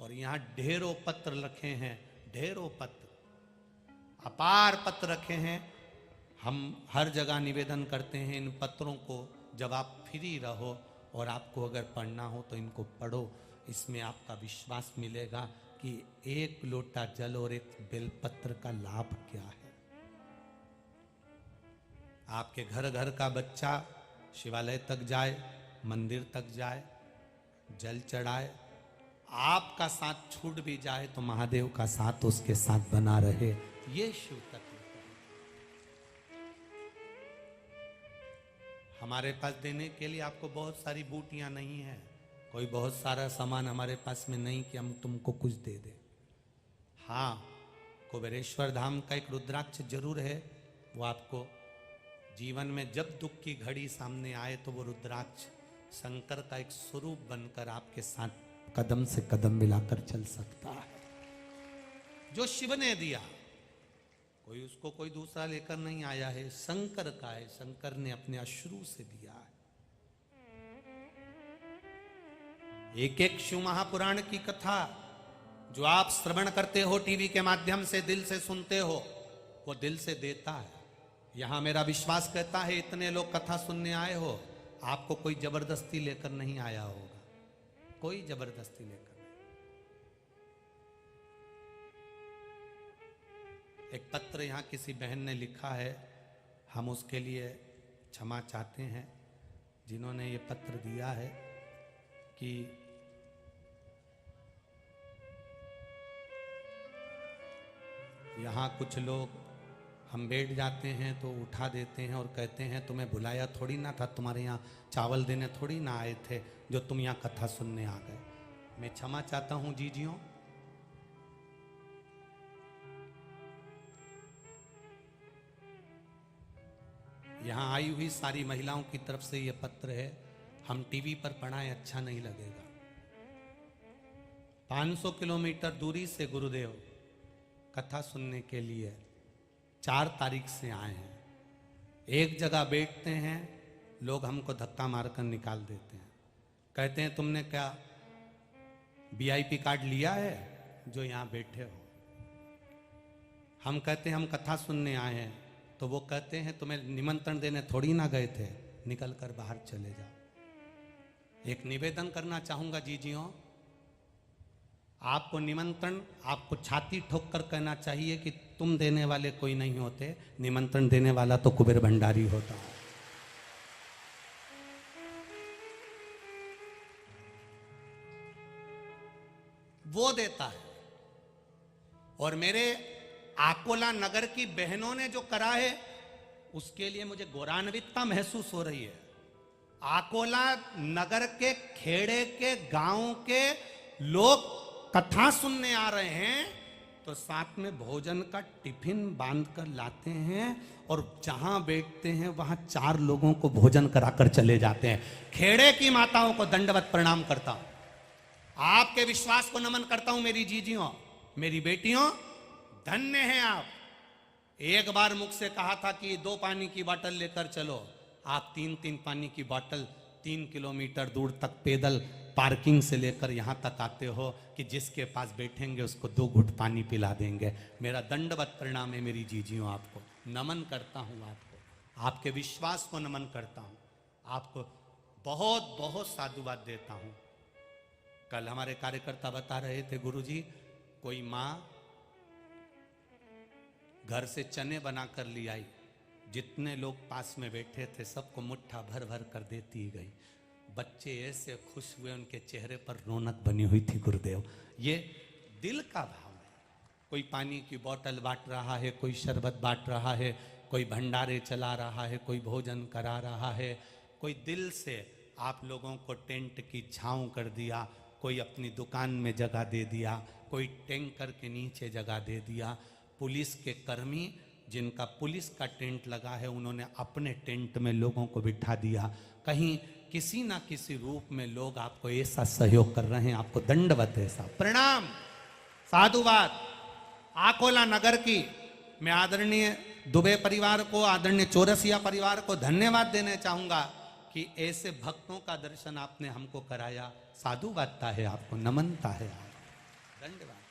और यहां ढेरों पत्र रखे हैं, ढेरों पत्र, अपार पत्र रखे हैं। हम हर जगह निवेदन करते हैं इन पत्रों को जब आप फ्री रहो और आपको अगर पढ़ना हो तो इनको पढ़ो। इसमें आपका विश्वास मिलेगा कि एक लोटा जल और एक बेलपत्र का लाभ क्या है। आपके घर घर का बच्चा शिवालय तक जाए, मंदिर तक जाए, जल चढ़ाए, आपका साथ छूट भी जाए तो महादेव का साथ उसके साथ बना रहे, ये शिव तत्व है। हमारे पास देने के लिए आपको बहुत सारी बूटियां नहीं है, कोई बहुत सारा सामान हमारे पास में नहीं कि हम तुमको कुछ दे दे। हाँ, कुबेरेश्वर धाम का एक रुद्राक्ष जरूर है, वो आपको जीवन में जब दुख की घड़ी सामने आए तो वो रुद्राक्ष शंकर का एक स्वरूप बनकर आपके साथ कदम से कदम मिलाकर चल सकता है। जो शिव ने दिया, कोई उसको कोई दूसरा लेकर नहीं आया है, शंकर का है, शंकर ने अपने अश्रु से दिया है। एक एक शिव महापुराण की कथा जो आप श्रवण करते हो, टीवी के माध्यम से दिल से सुनते हो, वो दिल से देता है। यहां मेरा विश्वास कहता है इतने लोग कथा सुनने आए हो, आपको कोई जबरदस्ती लेकर नहीं आया होगा, कोई जबरदस्ती लेकर नहीं। एक पत्र यहां किसी बहन ने लिखा है, हम उसके लिए क्षमा चाहते हैं। जिन्होंने ये पत्र दिया है कि यहाँ कुछ लोग हम बैठ जाते हैं तो उठा देते हैं और कहते हैं तुम्हें बुलाया थोड़ी ना था, तुम्हारे यहाँ चावल देने थोड़ी ना आए थे जो तुम यहाँ कथा सुनने आ गए। मैं क्षमा चाहता हूँ जीजियों। यहाँ आई हुई सारी महिलाओं की तरफ से ये पत्र है, हम टीवी पर पढ़ाएं अच्छा नहीं लगेगा। 500 किलोमीटर दूरी से गुरुदेव कथा सुनने के लिए 4 तारीख से आए हैं। एक जगह बैठते हैं, लोग हमको धक्का मारकर निकाल देते हैं, कहते हैं तुमने क्या वीआईपी कार्ड लिया है जो यहाँ बैठे हो। हम कहते हैं हम कथा सुनने आए हैं, तो वो कहते हैं तुम्हें निमंत्रण देने थोड़ी ना गए थे, निकल कर बाहर चले जाओ। एक निवेदन करना चाहूंगा जीजियों, आपको निमंत्रण, आपको छाती ठोक कर कहना चाहिए कि तुम देने वाले कोई नहीं होते, निमंत्रण देने वाला तो कुबेर भंडारी होता है। वो देता है। और मेरे आकोला नगर की बहनों ने जो करा है उसके लिए मुझे गौरवान्वितता महसूस हो रही है। आकोला नगर के खेड़े के गांव के लोग कथा सुनने आ रहे हैं तो साथ में भोजन का टिफिन बांध कर लाते हैं और जहां बैठते हैं वहां 4 लोगों को भोजन कराकर चले जाते हैं। खेड़े की माताओं को दंडवत प्रणाम करता हूं, आपके विश्वास को नमन करता हूं। मेरी जीजियों, मेरी बेटियों, धन्य हैं आप। एक बार मुख से कहा था कि 2 पानी की बोतल लेकर चलो, आप 3-3 पानी की बोतल 3 किलोमीटर दूर तक पैदल पार्किंग से लेकर यहाँ तक आते हो कि जिसके पास बैठेंगे उसको 2 घुट पानी पिला देंगे। मेरा दंडवत प्रणाम है मेरी जीजियों, आपको नमन करता हूँ, आपको आपके विश्वास को नमन करता हूँ, आपको बहुत बहुत साधुवाद देता हूँ। कल हमारे कार्यकर्ता बता रहे थे, गुरुजी कोई माँ घर से चने बनाकर ले आई, जितने लोग पास में बैठे थे सबको मुट्ठा भर भर कर देती गई। बच्चे ऐसे खुश हुए, उनके चेहरे पर रौनक बनी हुई थी। गुरुदेव, ये दिल का भाव है। कोई पानी की बोतल बांट रहा है, कोई शरबत बांट रहा है, कोई भंडारे चला रहा है, कोई भोजन करा रहा है, कोई दिल से आप लोगों को टेंट की छांव कर दिया, कोई अपनी दुकान में जगह दे दिया, कोई टैंकर के नीचे जगह दे दिया। पुलिस के कर्मी जिनका पुलिस का टेंट लगा है, उन्होंने अपने टेंट में लोगों को बिठा दिया। कहीं किसी ना किसी रूप में लोग आपको ऐसा सहयोग कर रहे हैं, आपको दंडवत ऐसा प्रणाम, साधुवाद। आकोला नगर की मैं आदरणीय दुबे परिवार को, आदरणीय चौरसिया परिवार को धन्यवाद देना चाहूंगा कि ऐसे भक्तों का दर्शन आपने हमको कराया। साधुवादता है, आपको नमनता है, दंडवाद।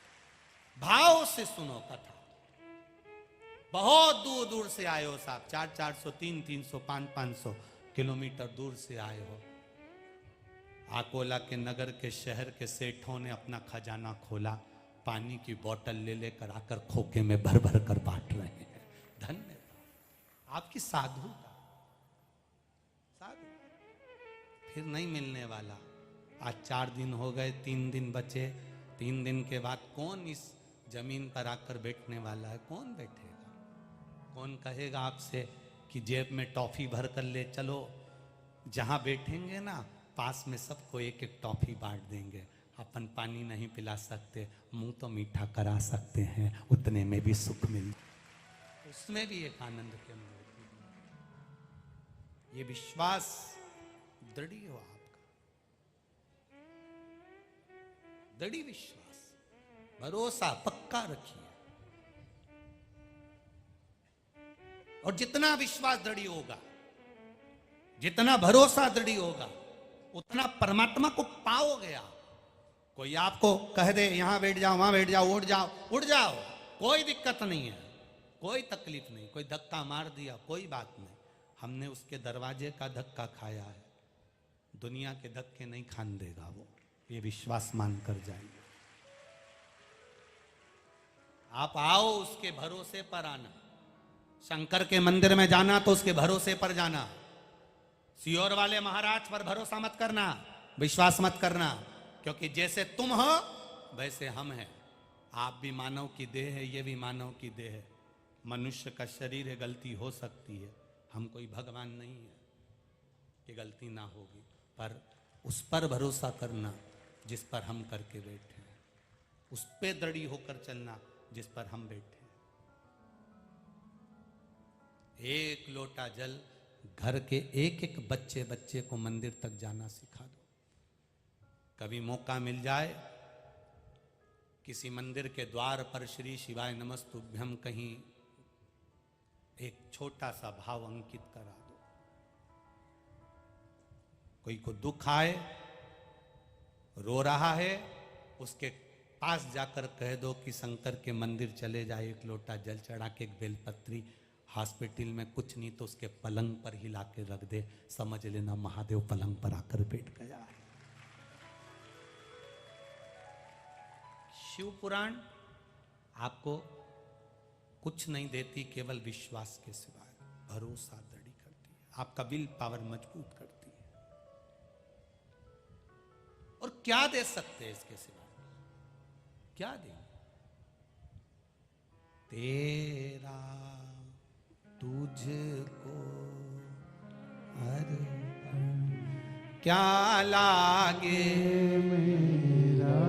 भाव से सुनो कथा। बहुत दूर दूर से आए हो साहब, 400, 300, 500 किलोमीटर दूर से आए हो। आकोला के नगर के शहर के सेठों ने अपना खजाना खोला, पानी की बोतल ले लेकर आकर खोखे में भर भर कर बांट रहे हैं। धन्य आपकी साधुता। साधु फिर नहीं मिलने वाला। आज 4 दिन हो गए, 3 दिन बचे। 3 दिन के बाद कौन इस जमीन पर आकर बैठने वाला है? कौन बैठेगा? कौन कहेगा आपसे कि जेब में टॉफी भर कर ले चलो? जहां बैठेंगे ना, पास में सबको एक एक टॉफी बांट देंगे। अपन पानी नहीं पिला सकते, मुंह तो मीठा करा सकते हैं, उतने में भी सुख मिलता, उसमें भी एक आनंद के अनुभूति। ये विश्वास दृढ़ हो आपका, दृढ़ विश्वास, भरोसा पक्का रखिए। और जितना विश्वास दृढ़ होगा, जितना भरोसा दृढ़ होगा, उतना परमात्मा को पाओगे आप। कोई आपको कह दे यहां बैठ जाओ, वहां बैठ जाओ, उठ जाओ, उठ जाओ, कोई दिक्कत नहीं है, कोई तकलीफ नहीं। कोई धक्का मार दिया, कोई बात नहीं। हमने उसके दरवाजे का धक्का खाया है, दुनिया के धक्के नहीं खान देगा वो। ये विश्वास मान कर जाइए। आप आओ, उसके भरोसे पर आना। शंकर के मंदिर में जाना तो उसके भरोसे पर जाना। सियोर वाले महाराज पर भरोसा मत करना, विश्वास मत करना, क्योंकि जैसे तुम हो वैसे हम हैं। आप भी मानव की देह है, ये भी मानव की देह है। मनुष्य का शरीर है, गलती हो सकती है। हम कोई भगवान नहीं है कि गलती ना होगी, पर उस पर भरोसा करना जिस पर हम करके बैठे हैं, उस पे दृढ़ होकर चलना जिस पर हम बैठे हैं। एक लोटा जल घर के एक एक बच्चे बच्चे को मंदिर तक जाना सिखा दो। कभी मौका मिल जाए, किसी मंदिर के द्वार पर श्री शिवाय नमस्तुभ्यम कहीं एक छोटा सा भाव अंकित करा दो। कोई को दुख आए, रो रहा है, उसके पास जाकर कह दो कि शंकर के मंदिर चले जाए, एक लोटा जल चढ़ा के, एक बेलपत्री। हॉस्पिटल में कुछ नहीं तो उसके पलंग पर हिला के रख दे, समझ लेना महादेव पलंग पर आकर बैठ गया है। शिव पुराण आपको कुछ नहीं देती, केवल विश्वास के सिवाय भरोसा दृढ़ करती है, आपका विल पावर मजबूत करती है। और क्या दे सकते हैं इसके सिवाय? क्या दें? तेरा तुझको अर्पण क्या लागे मेरा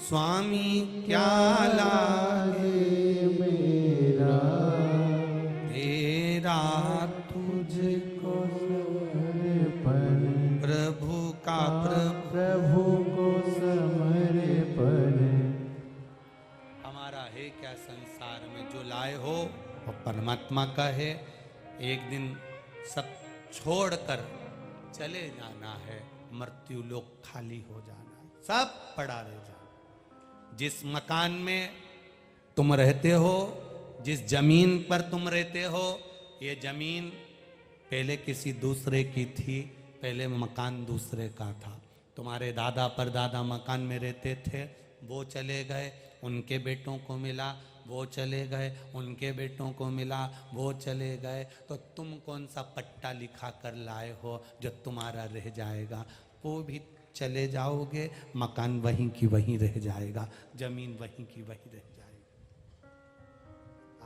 स्वामी, क्या लागे मेरा तेरा तुझको समर्पण, प्रभु का प्रभु को समर्पण। हमारा है क्या संसार में, जो लाए हो और परमात्मा का है। एक दिन सब छोड़कर चले जाना है, मृत्यु लोक खाली हो जाना है, सब पड़ा रह जाना। जिस मकान में तुम रहते हो, जिस जमीन पर तुम रहते हो, ये जमीन पहले किसी दूसरे की थी, पहले मकान दूसरे का था। तुम्हारे दादा परदादा मकान में रहते थे, वो चले गए, उनके बेटों को मिला, वो चले गए, उनके बेटों को मिला, वो चले गए। तो तुम कौन सा पट्टा लिखा कर लाए हो जो तुम्हारा रह जाएगा? वो भी चले जाओगे, मकान वहीं की वहीं रह जाएगा, जमीन वहीं की वहीं रह जाएगी।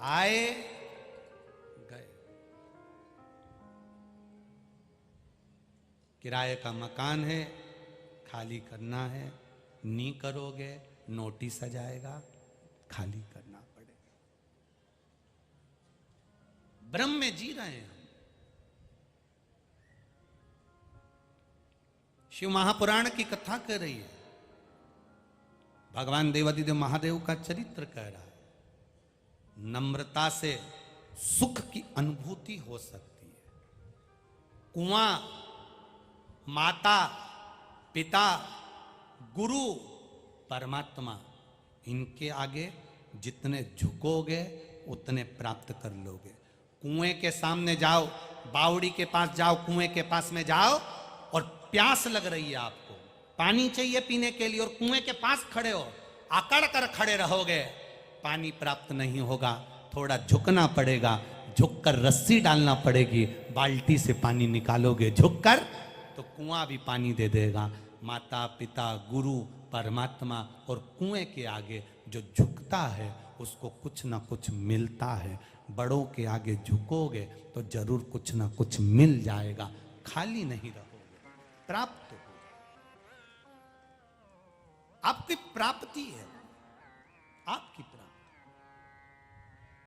आए गए। किराए का मकान है, खाली करना है, नहीं करोगे नोटिस आ जाएगा, खाली करना पड़ेगा। ब्रह्म में जी रहे हैं हम। शिव महापुराण की कथा कर रही है, भगवान देवादिदेव महादेव का चरित्र कह रहा है। नम्रता से सुख की अनुभूति हो सकती है। कुआं, माता, पिता, गुरु, परमात्मा, इनके आगे जितने झुकोगे उतने प्राप्त कर लोगे। कुएं के सामने जाओ, बावड़ी के पास जाओ, कुएं के पास में जाओ और प्यास लग रही है आपको, पानी चाहिए पीने के लिए, और कुएं के पास खड़े हो अकड़ कर खड़े रहोगे पानी प्राप्त नहीं होगा, थोड़ा झुकना पड़ेगा, झुककर रस्सी डालना पड़ेगी, बाल्टी से पानी निकालोगे झुककर तो कुआं भी पानी दे देगा। माता पिता गुरु परमात्मा और कुएं के आगे जो झुकता है उसको कुछ ना कुछ मिलता है। बड़ों के आगे झुकोगे तो जरूर कुछ ना कुछ मिल जाएगा, खाली नहीं रहोगे, प्राप्त हो, आपकी प्राप्ति है।